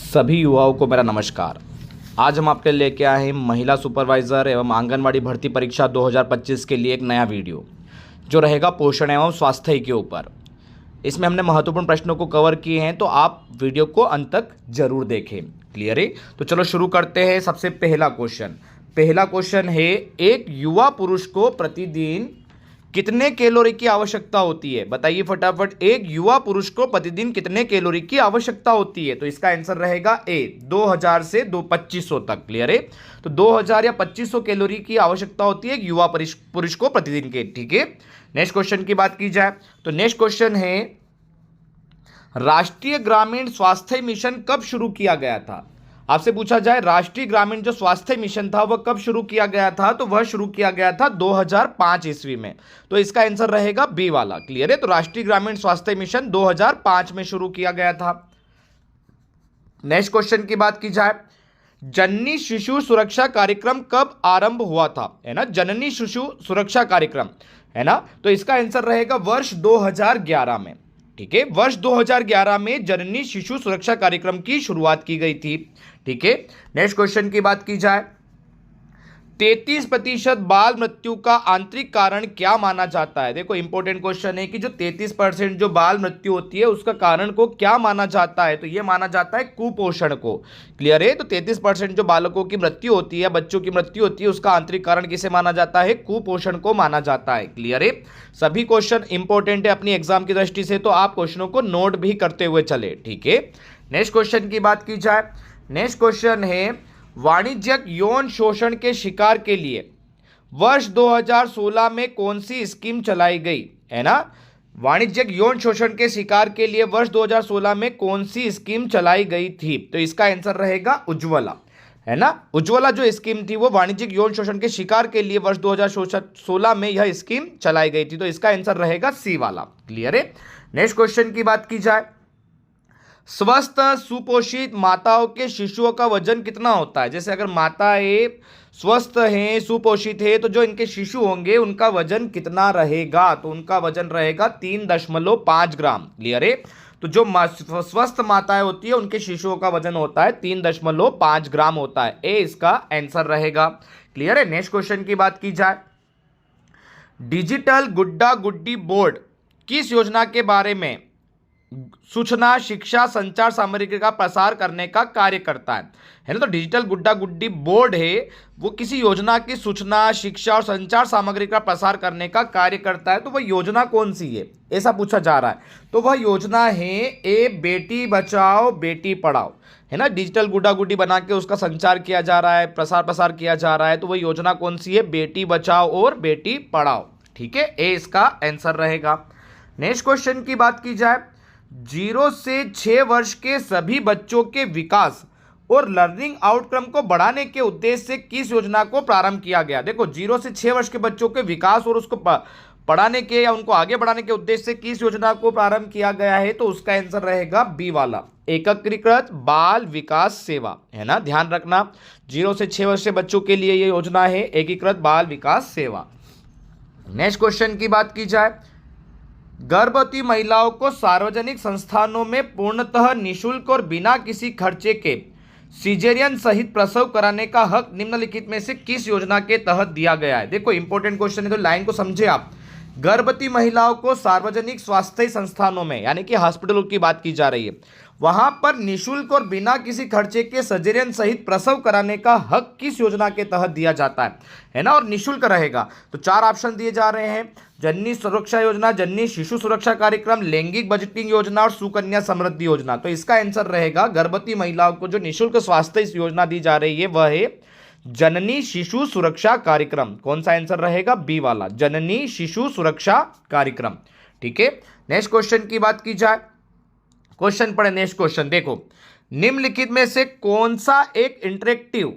सभी युवाओं को मेरा नमस्कार। आज हम आपके लेके आए हैं महिला सुपरवाइज़र एवं आंगनवाड़ी भर्ती परीक्षा 2025 के लिए एक नया वीडियो जो रहेगा पोषण एवं स्वास्थ्य के ऊपर। इसमें हमने महत्वपूर्ण प्रश्नों को कवर किए हैं, तो आप वीडियो को अंत तक जरूर देखें। क्लियर है? तो चलो शुरू करते हैं। सबसे पहला क्वेश्चन है, एक युवा पुरुष को प्रतिदिन कितने कैलोरी की आवश्यकता होती है? बताइए फटाफट, एक युवा पुरुष को प्रतिदिन कितने कैलोरी की आवश्यकता होती है? तो इसका आंसर रहेगा ए, 2000 से 2500 तक। क्लियर है? तो 2000 या 2500 कैलोरी की आवश्यकता होती है एक युवा पुरुष को प्रतिदिन के। ठीक है, नेक्स्ट क्वेश्चन की बात की जाए तो नेक्स्ट क्वेश्चन है, राष्ट्रीय ग्रामीण स्वास्थ्य मिशन कब शुरू किया गया था? आपसे पूछा जाए राष्ट्रीय ग्रामीण जो स्वास्थ्य मिशन था वह कब शुरू किया गया था, तो वह शुरू किया गया था 2005 ईस्वी में। तो इसका आंसर रहेगा बी वाला। क्लियर है? तो राष्ट्रीय ग्रामीण स्वास्थ्य मिशन 2005 में शुरू किया गया था। नेक्स्ट क्वेश्चन की बात की जाए, जननी शिशु सुरक्षा कार्यक्रम कब आरंभ हुआ था? है ना, जननी शिशु सुरक्षा कार्यक्रम, है ना। तो इसका आंसर रहेगा वर्ष 2011 में। ठीक है, वर्ष 2011 में जननी शिशु सुरक्षा कार्यक्रम की शुरुआत की गई थी। ठीक है, नेक्स्ट क्वेश्चन की बात की जाए, 33% बाल मृत्यु का आंतरिक कारण क्या माना जाता है? देखो इंपॉर्टेंट क्वेश्चन है कि जो 33% जो बाल मृत्यु होती है उसका कारण को क्या माना जाता है? तो यह माना जाता है कुपोषण को। क्लियर है? तो 33% जो बालकों की मृत्यु होती है, बच्चों की मृत्यु होती है, उसका आंतरिक कारण किसे माना जाता है? कुपोषण को माना जाता है। क्लियर है? सभी क्वेश्चन इंपॉर्टेंट है अपनी एग्जाम की दृष्टि से, तो आप क्वेश्चनों को नोट भी करते हुए चले। ठीक है, नेक्स्ट क्वेश्चन की बात की जाए, नेक्स्ट क्वेश्चन है, वाणिज्यिक यौन शोषण के शिकार के लिए वर्ष 2016 में कौन सी स्कीम चलाई गई? है ना, वाणिज्यिक यौन शोषण के शिकार के लिए वर्ष 2016 में कौन सी स्कीम चलाई गई थी? तो इसका आंसर रहेगा उज्ज्वला। है ना, उज्ज्वला जो स्कीम थी वो वाणिज्यिक यौन शोषण के शिकार के लिए वर्ष 2016 में यह स्कीम चलाई गई थी। तो इसका आंसर रहेगा सी वाला। क्लियर है? नेक्स्ट क्वेश्चन की बात की जाए, स्वस्थ सुपोषित माताओं के शिशुओं का वजन कितना होता है? जैसे अगर माताएं स्वस्थ हैं, सुपोषित है, तो जो इनके शिशु होंगे उनका वजन कितना रहेगा? तो उनका वजन रहेगा 3.5 ग्राम। क्लियर है? तो जो स्वस्थ माताएं होती है उनके शिशुओं का वजन होता है 3.5 ग्राम होता है। ए इसका आंसर रहेगा। क्लियर है? नेक्स्ट क्वेश्चन की बात की जाए, डिजिटल गुड्डा गुड्डी बोर्ड किस योजना के बारे में सूचना शिक्षा संचार सामग्री का प्रसार करने का कार्य करता है ना। तो डिजिटल गुड्डा गुड्डी बोर्ड है वो किसी योजना की सूचना शिक्षा और संचार सामग्री का प्रसार करने का कार्य करता है। तो वह योजना कौन सी है ऐसा पूछा जा रहा है। तो वह योजना है ए, बेटी बचाओ बेटी पढ़ाओ। है ना, डिजिटल गुड्डा गुड्डी बना के उसका संचार किया जा रहा है, प्रसार किया जा रहा है। तो वह योजना कौन सी है? बेटी बचाओ और बेटी पढ़ाओ। ठीक है, ए इसका आंसर रहेगा। नेक्स्ट क्वेश्चन की बात की जाए, 0 से 6 वर्ष के सभी बच्चों के विकास और लर्निंग आउटकम को बढ़ाने के उद्देश्य से किस योजना को प्रारंभ किया गया? देखो 0 से 6 वर्ष के बच्चों के विकास और उसको पढ़ाने के या उनको आगे बढ़ाने के उद्देश्य से किस योजना को प्रारंभ किया गया है? तो उसका आंसर रहेगा बी वाला, एकीकृत बाल विकास सेवा। है ना, ध्यान रखना 0 से 6 वर्ष के बच्चों के लिए यह योजना है एकीकृत बाल विकास सेवा। नेक्स्ट क्वेश्चन की बात की जाए, गर्भवती महिलाओं को सार्वजनिक संस्थानों में पूर्णतः निःशुल्क और बिना किसी खर्चे के सीजेरियन सहित प्रसव कराने का हक निम्नलिखित में से किस योजना के तहत दिया गया है? देखो इंपॉर्टेंट क्वेश्चन है, तो लाइन को समझे आप। गर्भवती महिलाओं को सार्वजनिक स्वास्थ्य संस्थानों में यानी कि हॉस्पिटलों की बात की जा रही है, वहां पर निःशुल्क और बिना किसी खर्चे के सर्जरियन सहित प्रसव कराने का हक किस योजना के तहत दिया जाता है ना, और निःशुल्क रहेगा। तो 4 ऑप्शन दिए जा रहे हैं, जननी सुरक्षा योजना, जननी शिशु सुरक्षा कार्यक्रम, लैंगिक बजटिंग योजना और सुकन्या समृद्धि योजना। तो इसका आंसर रहेगा गर्भवती महिलाओं को जो निःशुल्क स्वास्थ्य योजना दी जा रही है वह है जननी शिशु सुरक्षा कार्यक्रम। कौन सा आंसर रहेगा? बी वाला, जननी शिशु सुरक्षा कार्यक्रम। ठीक है, नेक्स्ट क्वेश्चन की बात की जाए, क्वेश्चन पढ़े। नेक्स्ट क्वेश्चन देखो, निम्नलिखित में से कौन सा एक इंटरेक्टिव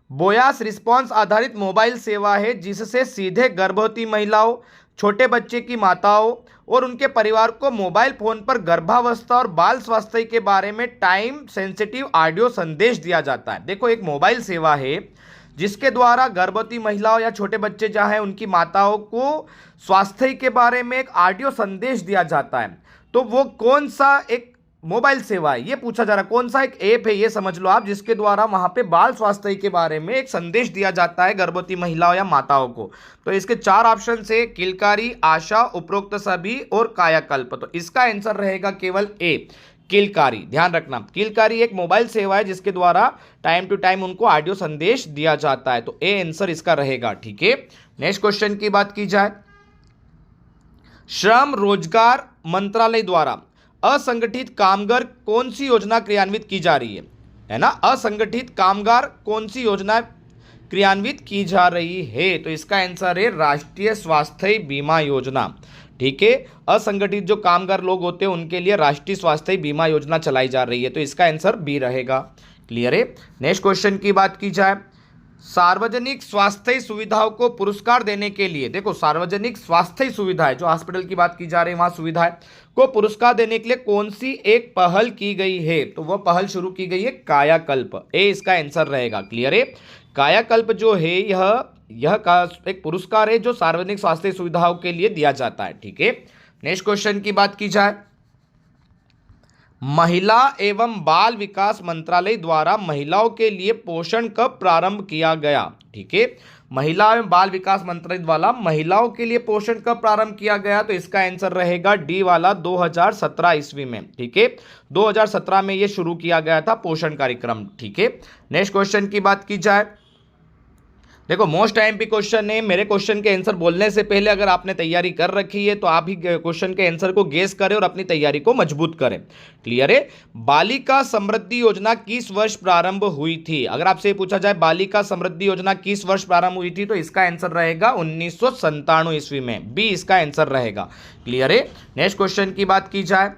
वॉयस रिस्पॉन्स आधारित मोबाइल सेवा है जिससे सीधे गर्भवती महिलाओं, छोटे बच्चे की माताओं और उनके परिवार को मोबाइल फोन पर गर्भावस्था और बाल स्वास्थ्य के बारे में टाइम सेंसिटिव ऑडियो संदेश दिया जाता है? देखो एक मोबाइल सेवा है जिसके द्वारा गर्भवती महिलाओं या छोटे बच्चे जहाँ हैं उनकी माताओं को स्वास्थ्य के बारे में एक ऑडियो संदेश दिया जाता है। तो वो कौन सा एक मोबाइल सेवा है, ये पूछा जा रहा है कौन सा एक ऐप है, ये समझ लो आप, जिसके द्वारा वहां पे बाल स्वास्थ्य के बारे में एक संदेश दिया जाता है गर्भवती महिलाओं या माताओं को। तो इसके चार ऑप्शन है, किलकारी, आशा, उपरोक्त सभी और कायाकल्प। तो इसका आंसर रहेगा केवल ए, किलकारी। ध्यान रखना, किलकारी एक मोबाइल सेवा है जिसके द्वारा टाइम टू टाइम उनको ऑडियो संदेश दिया जाता है। तो ए आंसर इसका रहेगा। ठीक है, नेक्स्ट क्वेश्चन की बात की जाए, श्रम रोजगार मंत्रालय द्वारा असंगठित कामगार कौन सी योजना क्रियान्वित की जा रही है ना, असंगठित कामगार कौन सी योजना क्रियान्वित की जा रही है? तो इसका आंसर है राष्ट्रीय स्वास्थ्य बीमा योजना। ठीक है, असंगठित जो कामगार लोग होते हैं उनके लिए राष्ट्रीय स्वास्थ्य बीमा योजना चलाई जा रही है। तो इसका आंसर बी रहेगा। क्लियर है। नेक्स्ट क्वेश्चन की बात की जाए, सार्वजनिक स्वास्थ्य सुविधाओं को पुरस्कार देने के लिए, देखो सार्वजनिक स्वास्थ्य सुविधाएं, जो हॉस्पिटल की बात की जा रही है वहां सुविधाएं को पुरस्कार देने के लिए कौन सी एक पहल की गई है? तो वह पहल शुरू की गई है कायाकल्प। ए इसका आंसर रहेगा। क्लियर है। कायाकल्प जो है यह का एक पुरस्कार है जो सार्वजनिक स्वास्थ्य सुविधाओं के लिए दिया जाता है। ठीक है, नेक्स्ट क्वेश्चन की बात की जाए, महिला एवं बाल विकास मंत्रालय द्वारा महिलाओं के लिए पोषण कब प्रारंभ किया गया? ठीक है, महिला एवं बाल विकास मंत्रालय द्वारा महिलाओं के लिए पोषण कब प्रारंभ किया गया? तो इसका आंसर रहेगा डी वाला 2017 ईस्वी में। ठीक है, 2017 में यह शुरू किया गया था पोषण कार्यक्रम। ठीक है, नेक्स्ट क्वेश्चन की बात की जाए, देखो मोस्ट आईएमपी क्वेश्चन है। मेरे क्वेश्चन के आंसर बोलने से पहले अगर आपने तैयारी कर रखी है तो आप ही क्वेश्चन के आंसर को गेस करें और अपनी तैयारी को मजबूत करें। क्लियर है। बालिका समृद्धि योजना किस वर्ष प्रारंभ हुई थी? अगर आपसे पूछा जाए बालिका समृद्धि योजना किस वर्ष प्रारंभ हुई थी तो इसका आंसर रहेगा 1997 ईस्वी में। बी इसका आंसर रहेगा। क्लियर है। नेक्स्ट क्वेश्चन की बात की जाए,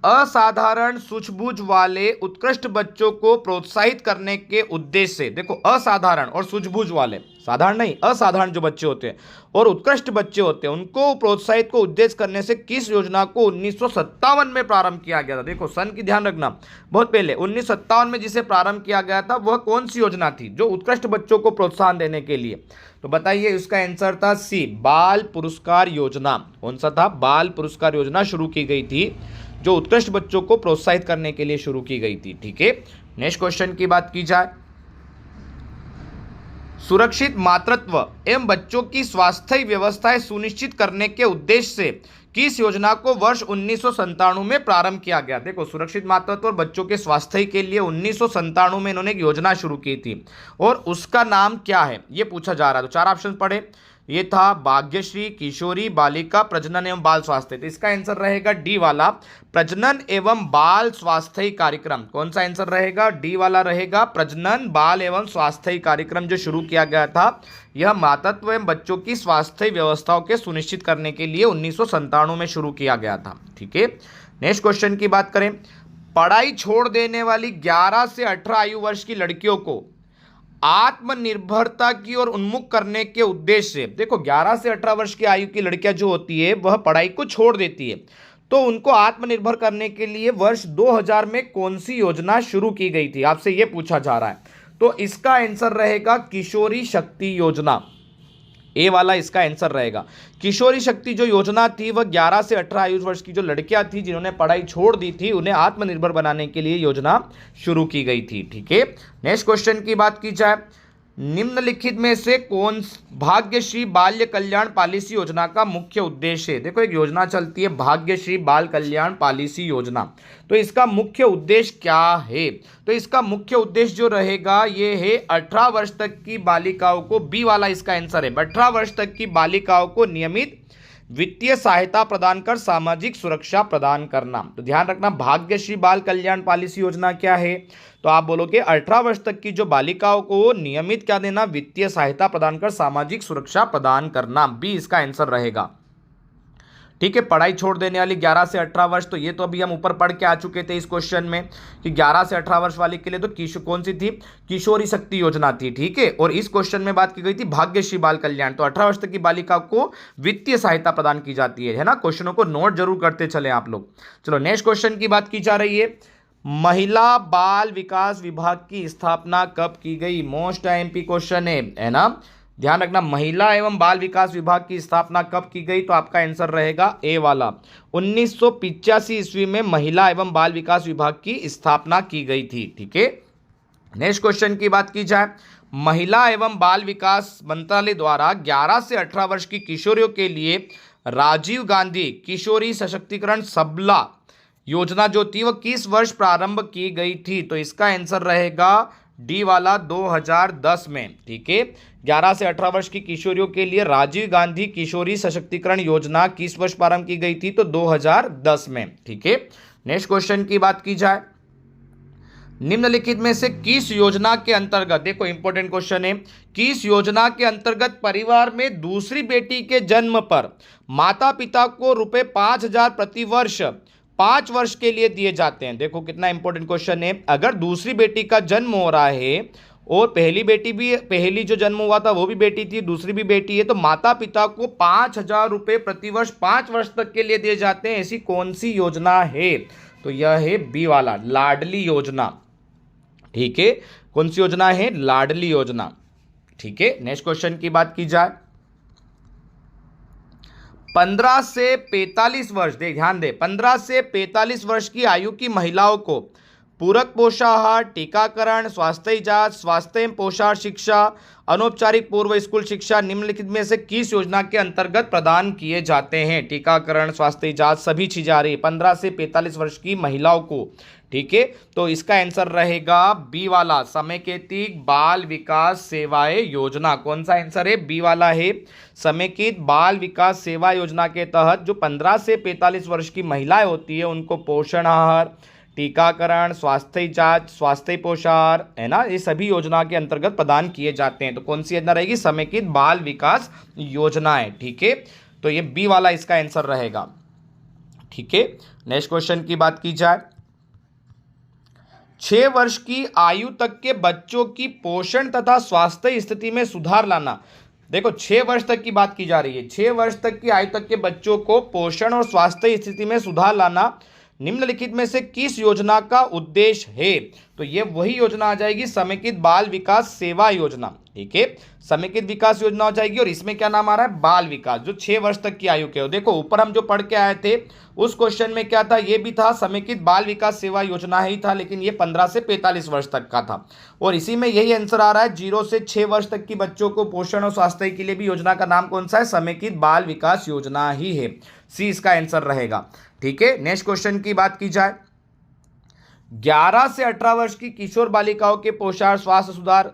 असाधारण सूझबूझ वाले उत्कृष्ट बच्चों को प्रोत्साहित करने के उद्देश्य से, देखो असाधारण और सूझबूझ वाले, साधारण नहीं, असाधारण जो बच्चे होते हैं और उत्कृष्ट बच्चे होते हैं उनको प्रोत्साहित को उद्देश्य करने से किस योजना को 1957 में प्रारंभ किया गया था? देखो सन की ध्यान रखना, बहुत पहले 1957 में जिसे प्रारंभ किया गया था वह कौन सी योजना थी जो उत्कृष्ट बच्चों को प्रोत्साहन देने के लिए? तो बताइए, इसका आंसर था सी, बाल पुरस्कार योजना। कौन सा था? बाल पुरस्कार योजना शुरू की गई थी जो उत्कृष्ट बच्चों को प्रोत्साहित करने के लिए शुरू की गई थी। ठीक है, नेक्स्ट क्वेश्चन की बात की जाए, सुरक्षित मातृत्व एवं बच्चों की स्वास्थ्य व्यवस्थाएं सुनिश्चित करने के उद्देश्य से किस योजना को वर्ष 1997 में प्रारंभ किया गया? देखो सुरक्षित मातृत्व और बच्चों के स्वास्थ्य के लिए 1997 में इन्होंने एक योजना शुरू की थी और उसका नाम क्या है ये पूछा जा रहा है। तो चार ऑप्शन पढ़े, ये था भाग्यश्री, किशोरी, बालिका प्रजनन एवं बाल स्वास्थ्य। तो इसका आंसर रहेगा डी वाला, प्रजनन एवं बाल स्वास्थ्य कार्यक्रम। कौन सा आंसर रहेगा? डी वाला रहेगा, प्रजनन बाल एवं स्वास्थ्य कार्यक्रम जो शुरू किया गया था यह मातृत्व एवं बच्चों की स्वास्थ्य व्यवस्थाओं के सुनिश्चित करने के लिए 1997 में शुरू किया गया था। ठीक है, नेक्स्ट क्वेश्चन की बात करें, पढ़ाई छोड़ देने वाली 11 से 18 आयु वर्ष की लड़कियों को आत्मनिर्भरता की ओर उन्मुख करने के उद्देश्य से, देखो 11 से 18 वर्ष की आयु की लड़कियां जो होती है वह पढ़ाई को छोड़ देती है, तो उनको आत्मनिर्भर करने के लिए वर्ष 2000 में कौन सी योजना शुरू की गई थी? आपसे यह पूछा जा रहा है। तो इसका आंसर रहेगा किशोरी शक्ति योजना। ए वाला इसका आंसर रहेगा। किशोरी शक्ति जो योजना थी वह 11 से 18 आयु वर्ष की जो लड़कियां थी जिन्होंने पढ़ाई छोड़ दी थी उन्हें आत्मनिर्भर बनाने के लिए योजना शुरू की गई थी। ठीक है, नेक्स्ट क्वेश्चन की बात की जाए, निम्नलिखित में से कौन भाग्यश्री बाल्य कल्याण पॉलिसी योजना का मुख्य उद्देश्य है? देखो एक योजना चलती है भाग्यश्री बाल कल्याण पॉलिसी योजना, तो इसका मुख्य उद्देश्य क्या है? तो इसका मुख्य उद्देश्य जो रहेगा ये है 18 वर्ष तक की बालिकाओं को, बी वाला इसका आंसर है, 18 वर्ष तक की बालिकाओं को नियमित वित्तीय सहायता प्रदान कर सामाजिक सुरक्षा प्रदान करना। तो ध्यान रखना, भाग्यश्री बाल कल्याण पॉलिसी योजना क्या है? तो आप बोलोगे 18 वर्ष तक की जो बालिकाओं को नियमित क्या देना? वित्तीय सहायता प्रदान कर सामाजिक सुरक्षा प्रदान करना। बी इसका आंसर रहेगा। ठीक है, पढ़ाई छोड़ देने वाली 11 से 18 वर्ष, तो ये तो अभी हम ऊपर पढ़ के आ चुके थे इस क्वेश्चन में कि 11 से 18 वर्ष वाले के लिए तो कौन सी थी? किशोरी शक्ति योजना थी। ठीक है, और इस क्वेश्चन में बात की गई थी भाग्यश्री बाल कल्याण, तो 18 वर्ष तक की बालिका को वित्तीय सहायता प्रदान की जाती है ना। क्वेश्चनों को नोट जरूर करते चले आप लोग। चलो नेक्स्ट क्वेश्चन की बात की जा रही है, महिला बाल विकास विभाग की स्थापना कब की गई? मोस्ट आईएमपी क्वेश्चन है ना। ध्यान रखना, महिला एवं बाल विकास विभाग की स्थापना कब की गई, तो आपका आंसर रहेगा ए वाला। 1985 ईस्वी में महिला एवं बाल विकास विभाग की स्थापना की गई थी। ठीक है, नेक्स्ट क्वेश्चन की बात की जाए, महिला एवं बाल विकास मंत्रालय द्वारा 11 से 18 वर्ष की किशोरियों के लिए राजीव गांधी किशोरी सशक्तिकरण सबला योजना जो थी वो किस वर्ष प्रारंभ की गई थी, तो इसका आंसर रहेगा डी वाला 2010 में। ठीक है, 11 से 18 वर्ष की किशोरियों के लिए राजीव गांधी किशोरी सशक्तिकरण योजना किस वर्ष प्रारंभ की गई थी, तो 2010 में। ठीक है, नेक्स्ट क्वेश्चन की बात की जाए, निम्नलिखित में से किस योजना के अंतर्गत, देखो इंपॉर्टेंट क्वेश्चन है, किस योजना के अंतर्गत परिवार में दूसरी बेटी के जन्म पर माता पिता को रुपए 5,000 प्रति वर्ष 5 वर्ष के लिए दिए जाते हैं। देखो कितना इंपॉर्टेंट क्वेश्चन है, अगर दूसरी बेटी का जन्म हो रहा है और पहली जो जन्म हुआ था वो भी बेटी थी, दूसरी भी बेटी है, तो माता पिता को 5,000 रुपए प्रति वर्ष 5 वर्ष तक के लिए दिए जाते हैं। ऐसी कौन सी योजना है, तो यह है बी वाला लाडली योजना। ठीक है, कौन सी योजना है, लाडली योजना। ठीक है, नेक्स्ट क्वेश्चन की बात की जाए, 15 से 45 वर्ष, ध्यान दे, 15 से 45 वर्ष की आयु की महिलाओं को पूरक पोषाहार, टीकाकरण, स्वास्थ्य जांच, स्वास्थ्य एवं पोषाहार शिक्षा, अनौपचारिक पूर्व स्कूल शिक्षा निम्नलिखित में से किस योजना के अंतर्गत प्रदान किए जाते हैं। टीकाकरण, स्वास्थ्य जांच, सभी चीजें आ रही है 15 से 45 वर्ष की महिलाओं को। ठीक है, तो इसका आंसर रहेगा बी वाला समेकित बाल विकास सेवाएं योजना। कौन सा आंसर है, बी वाला है, समेकित बाल विकास सेवा योजना के तहत जो 15 से 45 वर्ष की महिलाएं होती है उनको पोषण आहार, टीकाकरण, स्वास्थ्य जांच, स्वास्थ्य पोषाहार, है ना, ये सभी योजना के अंतर्गत प्रदान किए जाते हैं। तो कौन सी योजना रहेगी, समेकित बाल विकास योजना है। ठीक है, तो ये बी वाला इसका आंसर रहेगा। ठीक है, नेक्स्ट क्वेश्चन की बात की जाए, 6 वर्ष की आयु तक के बच्चों की पोषण तथा स्वास्थ्य स्थिति में सुधार लाना। देखो 6 वर्ष तक की बात की जा रही है, 6 वर्ष तक की आयु तक के बच्चों को पोषण और स्वास्थ्य स्थिति में सुधार लाना निम्नलिखित में से किस योजना का उद्देश्य है, तो ये वही योजना आ जाएगी समेकित बाल विकास सेवा योजना। ठीक है, समेकित विकास योजना हो जाएगी और इसमें क्या नाम आ रहा है, बाल विकास, जो 6 वर्ष तक की आयु के हो। देखो ऊपर हम जो पढ़ के आए थे उस क्वेश्चन में क्या था, ये भी था समेकित बाल विकास सेवा योजना ही था, लेकिन ये 15 से 45 वर्ष तक का था। और इसी में यही आंसर आ रहा है, 0 से 6 वर्ष तक की बच्चों को पोषण और स्वास्थ्य के लिए भी योजना का नाम कौन सा है, समेकित बाल विकास योजना ही है। सी इसका आंसर रहेगा। ठीक है, नेक्स्ट क्वेश्चन की बात की जाए, 11 से 18 वर्ष की किशोर बालिकाओं के पोषण स्वास्थ्य सुधार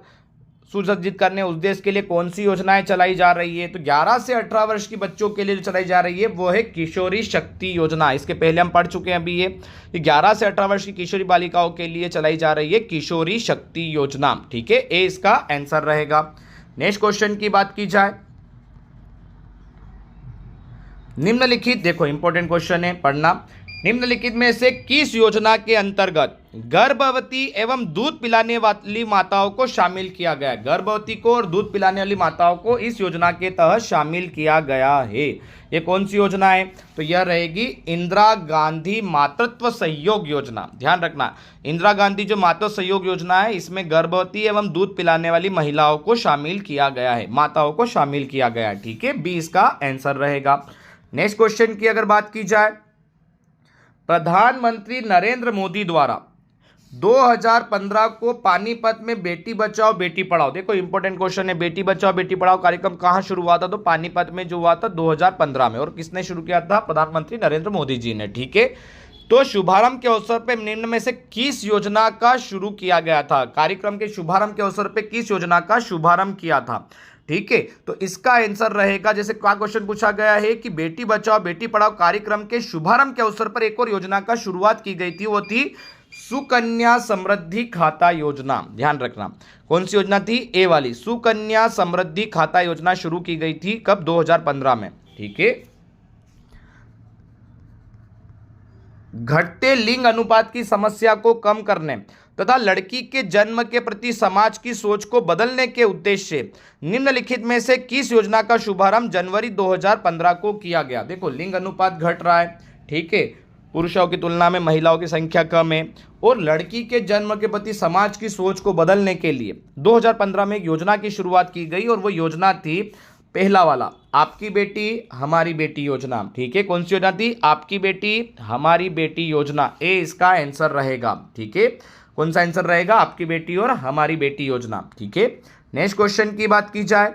सुसज्जित करने उद्देश्य के लिए कौन सी योजनाएं चलाई जा रही है, तो 11 से 18 वर्ष की बच्चों के लिए जो चलाई जा रही है वो है किशोरी शक्ति योजना। इसके पहले हम पढ़ चुके हैं अभी ये 11 से 18 वर्ष की किशोरी बालिकाओं के लिए चलाई जा रही है किशोरी शक्ति योजना। ठीक है, ए इसका आंसर रहेगा। नेक्स्ट क्वेश्चन की बात की जाए, निम्नलिखित, देखो इंपॉर्टेंट क्वेश्चन है, पढ़ना, निम्नलिखित में से किस योजना के अंतर्गत गर्भवती एवं दूध पिलाने वाली माताओं को शामिल किया गया है। गर्भवती को और दूध पिलाने वाली माताओं को इस योजना के तहत शामिल किया गया है। ये कौन सी योजना है, तो यह रहेगी इंदिरा गांधी मातृत्व सहयोग योजना। ध्यान रखना, इंदिरा गांधी जो मातृत्व सहयोग योजना है इसमें गर्भवती एवं दूध पिलाने वाली महिलाओं को शामिल किया गया है, माताओं को शामिल किया गया है। ठीक है, बी इसका आंसर रहेगा। नेक्स्ट क्वेश्चन की अगर बात की जाए, प्रधानमंत्री नरेंद्र मोदी द्वारा 2015 को पानीपत में बेटी बचाओ बेटी पढ़ाओ, देखो इंपॉर्टेंट क्वेश्चन है, बेटी बचाओ बेटी पढ़ाओ कार्यक्रम कहां शुरू हुआ था, तो पानीपत में जो हुआ था 2015 में, और किसने शुरू किया था, प्रधानमंत्री नरेंद्र मोदी जी ने। ठीक है, तो शुभारंभ के अवसर पर निम्न में से किस योजना का शुरू किया गया था, कार्यक्रम के शुभारंभ के अवसर पर किस योजना का शुभारंभ किया था। ठीक है, तो इसका आंसर रहेगा, जैसे क्या क्वेश्चन पूछा गया है कि बेटी बचाओ बेटी पढ़ाओ कार्यक्रम के शुभारंभ के अवसर पर एक और योजना का शुरुआत की गई थी, वो थी सुकन्या समृद्धि खाता योजना। ध्यान रखना, कौन सी योजना थी, ए वाली सुकन्या समृद्धि खाता योजना शुरू की गई थी, कब, 2015 में। ठीक है, घटते लिंग अनुपात की समस्या को कम करने तथा लड़की के जन्म के प्रति समाज की सोच को बदलने के उद्देश्य से निम्नलिखित में से किस योजना का शुभारंभ जनवरी 2015 को किया गया। देखो लिंग अनुपात घट रहा है, ठीक है, पुरुषों की तुलना में महिलाओं की संख्या कम है। और लड़की के जन्म के प्रति समाज की सोच को बदलने के लिए 2015 में एक योजना की शुरुआत की गई और वो योजना थी पहला वाला, आपकी बेटी हमारी बेटी योजना। ठीक है, कौन सी योजना थी? आपकी बेटी हमारी बेटी योजना। ए इसका आंसर रहेगा। ठीक है, कौन सा आंसर रहेगा? आपकी बेटी और हमारी बेटी योजना। ठीक है, नेक्स्ट क्वेश्चन की बात की जाए,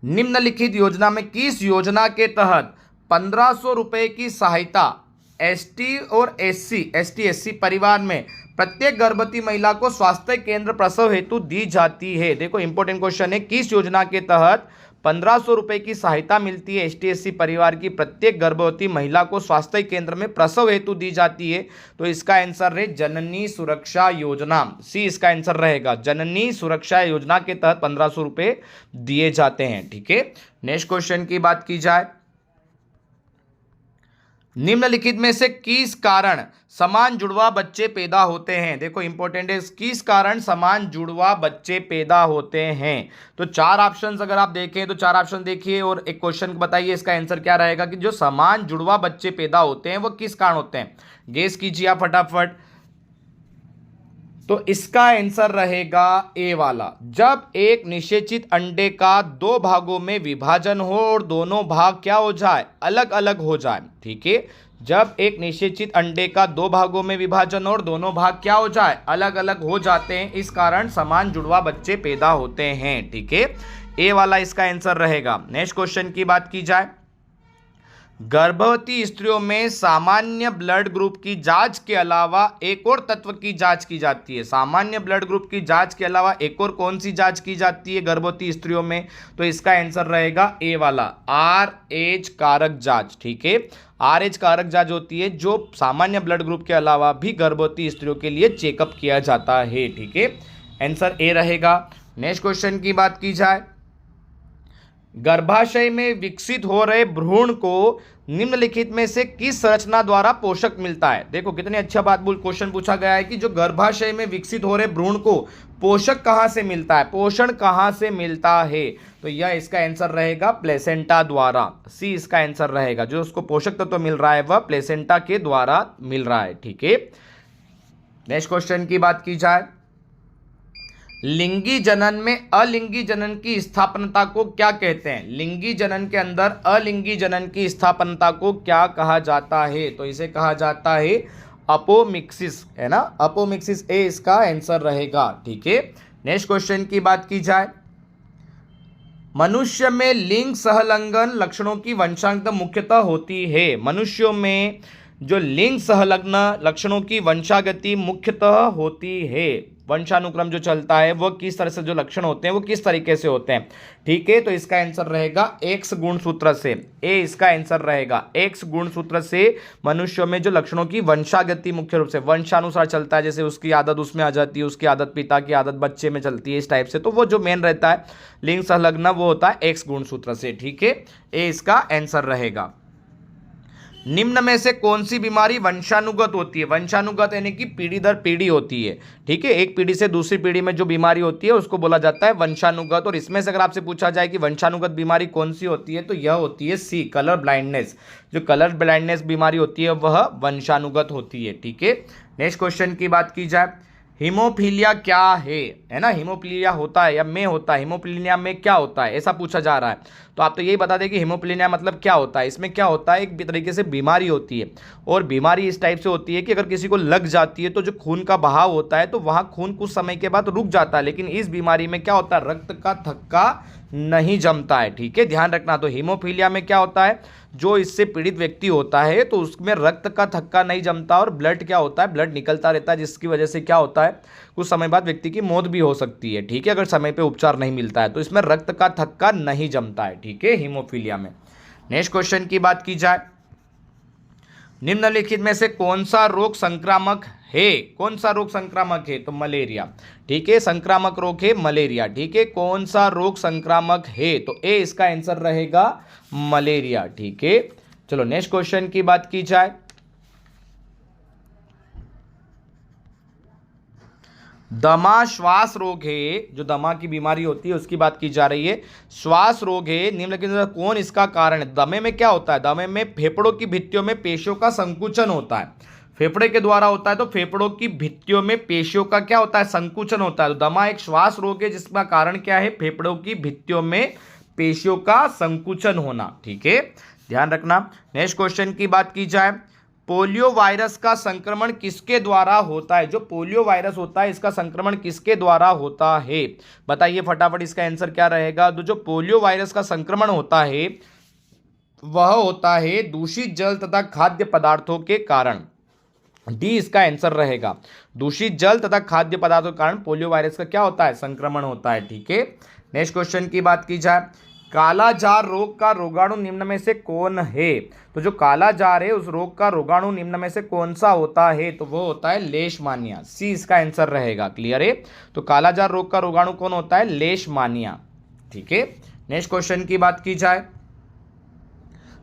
निम्नलिखित योजना में किस योजना के तहत 1500 रुपए की सहायता एसटी और एससी परिवार में प्रत्येक गर्भवती महिला को स्वास्थ्य केंद्र प्रसव हेतु दी जाती है? देखो इंपॉर्टेंट क्वेश्चन है, किस योजना के तहत 1500 रुपए की सहायता मिलती है एसटी एससी परिवार की प्रत्येक गर्भवती महिला को स्वास्थ्य केंद्र में प्रसव हेतु दी जाती है? तो इसका आंसर है जननी सुरक्षा योजना। सी इसका आंसर रहेगा, जननी सुरक्षा योजना के तहत 1500 रुपए दिए जाते हैं। ठीक है, नेक्स्ट क्वेश्चन की बात की जाए, निम्नलिखित में से किस कारण समान जुड़वा बच्चे पैदा होते हैं? देखो इंपॉर्टेंट है, किस कारण समान जुड़वा बच्चे पैदा होते हैं? तो चार ऑप्शंस अगर आप देखें तो चार ऑप्शन देखिए और एक क्वेश्चन बताइए इसका आंसर क्या रहेगा कि जो समान जुड़वा बच्चे पैदा होते हैं वो किस कारण होते हैं? गेस कीजिए आप फटाफट। तो इसका आंसर रहेगा ए वाला, जब एक निषेचित अंडे का दो भागों में विभाजन हो और दोनों भाग क्या हो जाए? अलग अलग हो जाए। ठीक है, जब एक निषेचित अंडे का दो भागों में विभाजन और दोनों भाग क्या हो जाए? अलग अलग हो जाते हैं, इस कारण समान जुड़वा बच्चे पैदा होते हैं। ठीक है, ए वाला इसका आंसर रहेगा। नेक्स्ट क्वेश्चन की बात की जाए, गर्भवती स्त्रियों में सामान्य ब्लड ग्रुप की जांच के अलावा एक और तत्व की जांच की जाती है। सामान्य ब्लड ग्रुप की जांच के अलावा एक और कौन सी जांच की जाती है गर्भवती स्त्रियों में? तो इसका आंसर रहेगा ए वाला, RH कारक जांच। ठीक है, RH कारक जांच होती है जो सामान्य ब्लड ग्रुप के अलावा भी गर्भवती स्त्रियों के लिए चेकअप किया जाता है। ठीक है, आंसर ए रहेगा। नेक्स्ट क्वेश्चन की बात की जाए, गर्भाशय में विकसित हो रहे भ्रूण को निम्नलिखित में से किस संरचना द्वारा पोषक मिलता है? देखो कितनी अच्छा बात क्वेश्चन पूछा गया है कि जो गर्भाशय में विकसित हो रहे भ्रूण को पोषक कहां से मिलता है, पोषण कहां से मिलता है? तो यह इसका आंसर रहेगा प्लेसेंटा द्वारा। सी इसका आंसर रहेगा, जो उसको पोषक तत्व मिल रहा है वह प्लेसेंटा के द्वारा मिल रहा है। ठीक है, नेक्स्ट क्वेश्चन की बात की जाए, लिंगी जनन में अलिंगी जनन की स्थापनता को क्या कहते हैं? लिंगी जनन के अंदर अलिंगी जनन की स्थापनता को क्या कहा जाता है? तो इसे कहा जाता है अपोमिक्सिस, है ना, अपोमिक्सिस। ए इसका आंसर रहेगा। ठीक है, नेक्स्ट क्वेश्चन की बात की जाए, मनुष्य में लिंग सहलंघन लक्षणों की वंशांकता मुख्यतः होती है। मनुष्यों में जो लिंग संलग्न लक्षणों की वंशागति मुख्यतः होती है, वंशानुक्रम जो चलता है वो किस तरह से, जो लक्षण होते हैं वो किस तरीके से होते हैं? ठीक है, तो इसका आंसर रहेगा एक्स गुणसूत्र से। ए इसका आंसर रहेगा, एक्स गुणसूत्र से मनुष्यों में जो लक्षणों की वंशागति मुख्य रूप से वंशानुसार चलता है, जैसे उसकी आदत उसमें आ जाती है, उसकी आदत पिता की आदत बच्चे में चलती है, इस टाइप से। तो वो जो मेन रहता है लिंग संलग्न वो होता है एक्स गुणसूत्र से। ठीक है, ए इसका आंसर रहेगा। निम्न में से कौन सी बीमारी वंशानुगत होती है? वंशानुगत यानी कि पीढ़ी दर पीढ़ी होती है। ठीक है, एक पीढ़ी से दूसरी पीढ़ी में जो बीमारी होती है उसको बोला जाता है वंशानुगत। और इसमें से अगर आपसे पूछा जाए कि वंशानुगत बीमारी कौन सी होती है तो यह होती है सी, कलर ब्लाइंडनेस। जो कलर ब्लाइंडनेस बीमारी होती है वह वंशानुगत होती है। ठीक है, नेक्स्ट क्वेश्चन की बात की जाए, हीमोफीलिया क्या है ना, हीमोफीलिया होता है या में होता है, हीमोफीलिया में क्या होता है ऐसा पूछा जा रहा है। तो आप तो यही बता दें कि हीमोफीलिया मतलब क्या होता है। इसमें क्या होता है, एक तरीके से बीमारी होती है और बीमारी इस टाइप से होती है कि अगर किसी को लग जाती है तो जो खून का बहाव होता है तो वहाँ खून कुछ समय के बाद रुक जाता है, लेकिन इस बीमारी में क्या होता है, रक्त का थक्का नहीं जमता है। ठीक है, ध्यान रखना। तो हीमोफीलिया में क्या होता है, जो इससे पीड़ित व्यक्ति होता है तो उसमें रक्त का थक्का नहीं जमता और ब्लड क्या होता है, ब्लड निकलता रहता है, जिसकी वजह से क्या होता है, कुछ समय बाद व्यक्ति की मौत भी हो सकती है। ठीक है, अगर समय पे उपचार नहीं मिलता है तो इसमें रक्त का थक्का नहीं जमता है। ठीक है, हीमोफीलिया में। नेक्स्ट क्वेश्चन की बात की जाए, निम्नलिखित में से कौन सा रोग संक्रामक है? कौन सा रोग संक्रामक है? तो मलेरिया। ठीक है, संक्रामक रोग है मलेरिया। ठीक है, कौन सा रोग संक्रामक है? तो ए इसका आंसर रहेगा मलेरिया। ठीक है, चलो नेक्स्ट क्वेश्चन की बात की जाए, दमा श्वास रोग है, जो दमा की बीमारी होती है उसकी बात की जा रही है। श्वास रोग है, निम्नलिखित में कौन इसका कारण है? दमे में क्या होता है? दमे में फेफड़ों की भित्तियों में पेशियों का संकुचन होता है, फेफड़े के द्वारा होता है। तो फेफड़ों की भित्तियों में पेशियों का क्या होता है? संकुचन होता है। तो दमा एक श्वास रोग है जिसका कारण क्या है? फेफड़ों की भित्तियों में पेशियों का संकुचन होना। ठीक है, ध्यान रखना। नेक्स्ट क्वेश्चन की बात की जाए, पोलियो वायरस का संक्रमण किसके द्वारा होता है? जो पोलियो वायरस होता है इसका संक्रमण किसके द्वारा होता है? बताइए फटाफट, इसका आंसर क्या रहेगा? तो जो पोलियो वायरस का संक्रमण होता है वह होता है दूषित जल तथा खाद्य पदार्थों के कारण। डी इसका आंसर रहेगा। दूषित जल तथा खाद्य पदार्थों के कारण पोलियो वायरस का क्या होता है? संक्रमण होता है। ठीक है, नेक्स्ट क्वेश्चन की बात की जाए, कालाजार रोग का रोगाणु निम्न में से कौन है? तो जो कालाजार है उस रोग का रोगाणु निम्न में से कौन सा होता है? तो वो होता है लेशमानिया। सी इसका आंसर रहेगा। क्लियर है? तो कालाजार रोग का रोगाणु कौन होता है? लेशमानिया। ठीक है, नेक्स्ट क्वेश्चन की बात की जाए,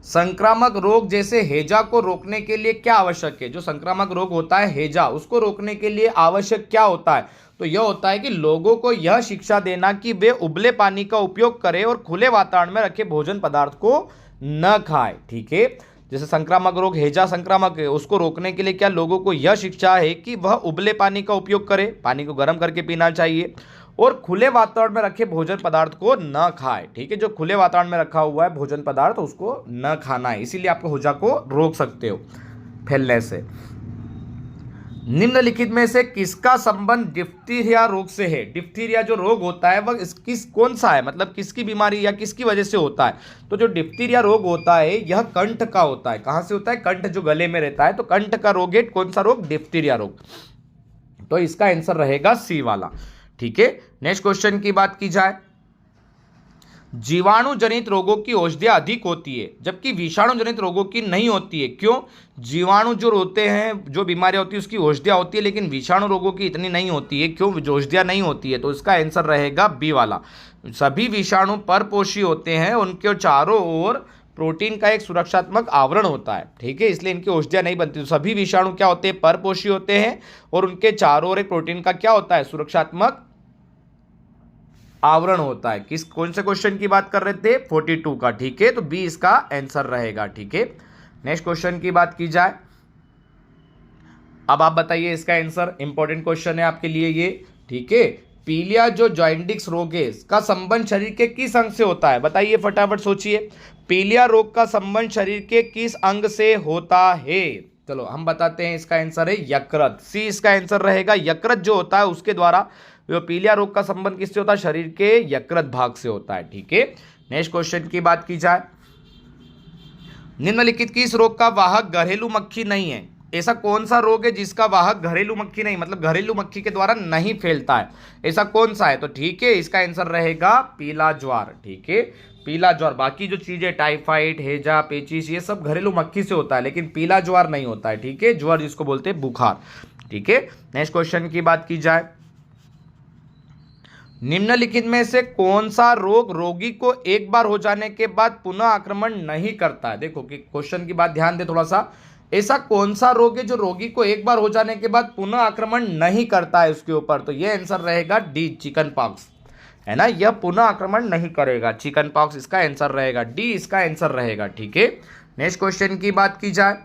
संक्रामक रोग जैसे हैजा को रोकने के लिए क्या आवश्यक है? जो संक्रामक रोग होता है हैजा, उसको रोकने के लिए आवश्यक क्या होता है? तो यह होता है कि लोगों को यह शिक्षा देना कि वे उबले पानी का उपयोग करें और खुले वातावरण में रखे भोजन पदार्थ को न खाएं। ठीक है, जैसे संक्रामक रोग हैजा संक्रामक है, उसको रोकने के लिए क्या लोगों को यह शिक्षा है कि वह उबले पानी का उपयोग करें, पानी को गर्म करके पीना चाहिए, और खुले वातावरण में रखे भोजन पदार्थ को न खाए। ठीक है, जो खुले वातावरण में रखा हुआ है भोजन पदार्थ उसको न खाना है, इसीलिए आप हैजा को रोक सकते हो फैलने से। निम्नलिखित में से किसका संबंध डिप्थीरिया रोग से है? डिप्थीरिया जो रोग होता है वह कौन सा है, मतलब किसकी बीमारी या किसकी वजह से होता है? तो जो डिप्थीरिया रोग होता है यह कंठ का होता है। कहां से होता है? कंठ, जो गले में रहता है। तो कंठ का रोग है, कौन सा रोग? डिप्थीरिया रोग। तो इसका आंसर रहेगा सी वाला। ठीक है, नेक्स्ट क्वेश्चन की बात की जाए, जीवाणु जनित रोगों की औषधियां अधिक होती है जबकि विषाणु जनित रोगों की नहीं होती है। क्यों? जीवाणु जो होते हैं, जो बीमारियां होती है उसकी औषधियां होती है, लेकिन विषाणु रोगों की इतनी नहीं होती है। क्यों जो औषधियां नहीं होती है? तो इसका आंसर रहेगा बी वाला। सभी विषाणु परपोषी होते हैं, उनके चारों ओर प्रोटीन का एक सुरक्षात्मक आवरण होता है। ठीक है, इसलिए इनकी औषधियां नहीं बनती। तो सभी विषाणु क्या होते हैं? परपोषी होते हैं, और उनके चारों ओर एक प्रोटीन का क्या होता है? सुरक्षात्मक आवरण होता है। कौन से क्वेश्चन की बात कर रहे थे? 42 का। ठीक है, तो बी इसका आंसर रहेगा। ठीक है, नेक्स्ट क्वेश्चन की बात की जाए, अब आप बताइए इसका आंसर। इंपॉर्टेंट क्वेश्चन है आपके लिए ये। ठीक है, पीलिया जो जॉइंटिक्स रोग है का संबंध शरीर के किस अंग से होता है? बताइए फटाफट सोचिए, पीलिया रोग का संबंध शरीर के किस अंग से होता है? चलो हम बताते हैं, इसका आंसर है यकृत। सी इसका आंसर रहेगा। यकृत जो होता है उसके द्वारा जो पीलिया रोग का संबंध किससे होता है? शरीर के यकृत भाग से होता है। ठीक है, नेक्स्ट क्वेश्चन की बात की जाए, निम्नलिखित किस रोग का वाहक घरेलू मक्खी नहीं है? ऐसा कौन सा रोग है जिसका वाहक घरेलू मक्खी नहीं, मतलब घरेलू मक्खी के द्वारा नहीं फैलता है? ऐसा कौन सा है? तो ठीक है, इसका आंसर रहेगा पीला ज्वार। ठीक है, पीला ज्वार। बाकी जो चीजें टाइफाइड, हैजा, पेचिस, ये सब घरेलू मक्खी से होता है, लेकिन पीला ज्वार नहीं होता है। ठीक है, ज्वार जिसको बोलते हैं बुखार। ठीक है, नेक्स्ट क्वेश्चन की बात की जाए, निम्नलिखित में से कौन सा रोग रोगी को एक बार हो जाने के बाद पुनः आक्रमण नहीं करता है? देखो कि क्वेश्चन की बात ध्यान दे थोड़ा सा। ऐसा कौन सा रोग है जो रोगी को एक बार हो जाने के बाद पुनः आक्रमण नहीं करता है उसके ऊपर? तो यह आंसर रहेगा डी, चिकन पॉक्स, है ना। यह पुनः आक्रमण नहीं करेगा, चिकन पॉक्स इसका आंसर रहेगा। डी इसका आंसर रहेगा। ठीक है, नेक्स्ट क्वेश्चन की बात की जाए,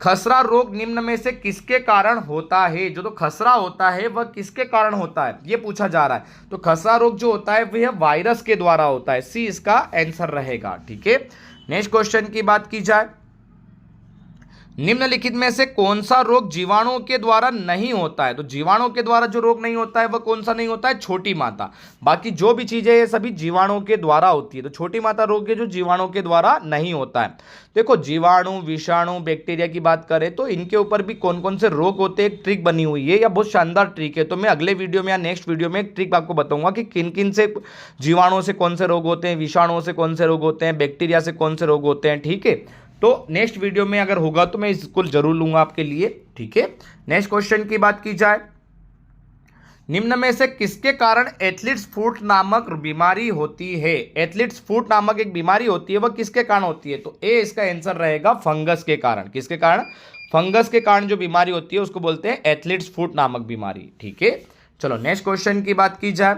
खसरा रोग निम्न में से किसके कारण होता है? जो तो खसरा होता है वह किसके कारण होता है, यह पूछा जा रहा है। तो खसरा रोग जो होता है वह वायरस के द्वारा होता है। सी इसका आंसर रहेगा। ठीक है, नेक्स्ट क्वेश्चन की बात की जाए, निम्नलिखित में से कौन सा रोग जीवाणुओं के द्वारा नहीं होता है? तो जीवाणुओं के द्वारा जो रोग नहीं होता है वह कौन सा नहीं होता है? छोटी माता। बाकी जो भी चीजें ये सभी जीवाणुओं के द्वारा होती है। तो छोटी माता रोग है जो जीवाणुओं के द्वारा नहीं होता है। देखो, जीवाणु, विषाणु, बैक्टीरिया की बात करें तो इनके ऊपर भी कौन कौन से रोग होते हैं, एक ट्रिक बनी हुई है, या बहुत शानदार ट्रिक है। तो मैं अगले वीडियो में या नेक्स्ट वीडियो में एक ट्रिक आपको बताऊंगा कि किन किन से जीवाणुओं से कौन से रोग होते हैं, विषाणुओं से कौन से रोग होते हैं, बैक्टीरिया से कौन से रोग होते हैं। ठीक है, तो नेक्स्ट वीडियो में अगर होगा तो मैं इसको जरूर लूंगा आपके लिए। ठीक है, नेक्स्ट क्वेश्चन की बात की जाए, निम्न में से किसके कारण एथलीट्स फुट नामक बीमारी होती है? एथलीट्स फुट नामक एक बीमारी होती है, वह किसके कारण होती है? तो ए इसका आंसर रहेगा फंगस के कारण। किसके कारण? फंगस के कारण जो बीमारी होती है उसको बोलते हैं एथलीट्स फुट नामक बीमारी। ठीक है, चलो नेक्स्ट क्वेश्चन की बात की जाए।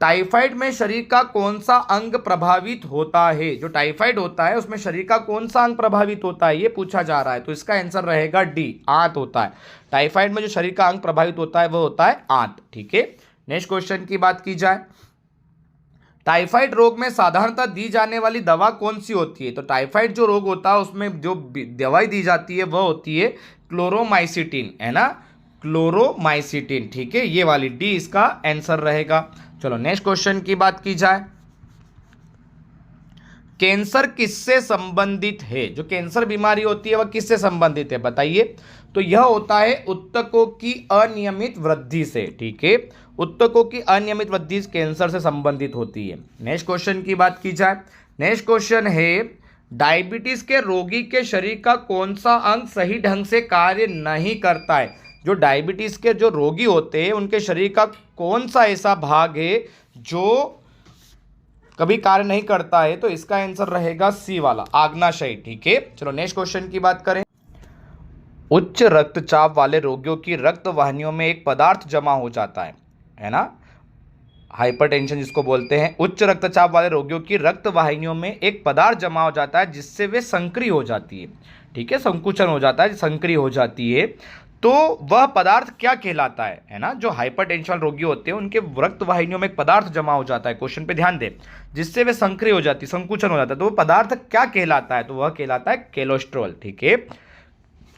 टाइफाइड में शरीर का कौन सा अंग प्रभावित होता है? जो टाइफाइड होता है उसमें शरीर का कौन सा अंग प्रभावित होता है ये पूछा जा रहा है, तो इसका आंसर रहेगा डी, आंत होता है। टाइफाइड में जो शरीर का अंग प्रभावित होता है वो होता है आंत। ठीक है, नेक्स्ट क्वेश्चन की बात की जाए। टाइफाइड रोग में साधारणतः दी जाने वाली दवा कौन सी होती है? तो टाइफाइड जो रोग होता है उसमें जो दवाई दी जाती है वह होती है क्लोरोमाइसिटिन, है ना, क्लोरोमाइसिटिन। ठीक है, ये वाली डी इसका आंसर रहेगा। चलो नेक्स्ट क्वेश्चन की बात की जाए। कैंसर किससे संबंधित है? जो कैंसर बीमारी होती है वह किससे संबंधित है बताइए? तो यह होता है उत्तकों की अनियमित वृद्धि से। ठीक है, उत्तकों की अनियमित वृद्धि कैंसर से संबंधित होती है। नेक्स्ट क्वेश्चन की बात की जाए। नेक्स्ट क्वेश्चन है डायबिटीज के रोगी के शरीर का कौन सा अंग सही ढंग से कार्य नहीं करता है? जो डायबिटीज के जो रोगी होते हैं उनके शरीर का कौन सा ऐसा भाग है जो कभी कार्य नहीं करता है? तो इसका आंसर रहेगा सी वाला, आग्नाशय। ठीक है, चलो नेक्स्ट क्वेश्चन की बात करें। उच्च रक्तचाप वाले रोगियों की रक्त वाहिनियों में एक पदार्थ जमा हो जाता है ना, हाइपरटेंशन जिसको बोलते हैं। उच्च रक्तचाप वाले रोगियों की रक्त वाहिनियों में एक पदार्थ जमा हो जाता है जिससे वे संक्रिय हो जाती है। ठीक है, संकुचन हो जाता है, संक्रिय हो जाती है। तो वह पदार्थ क्या कहलाता है ना? जो हाइपरटेंशन रोगी होते हैं उनके रक्त वाहिनियों में एक पदार्थ जमा हो जाता है, क्वेश्चन पे ध्यान दे, जिससे वे संक्रिय हो जाती, संकुचन हो जाता है। तो वह पदार्थ क्या कहलाता है? तो वह कहलाता है कोलेस्ट्रॉल। ठीक है,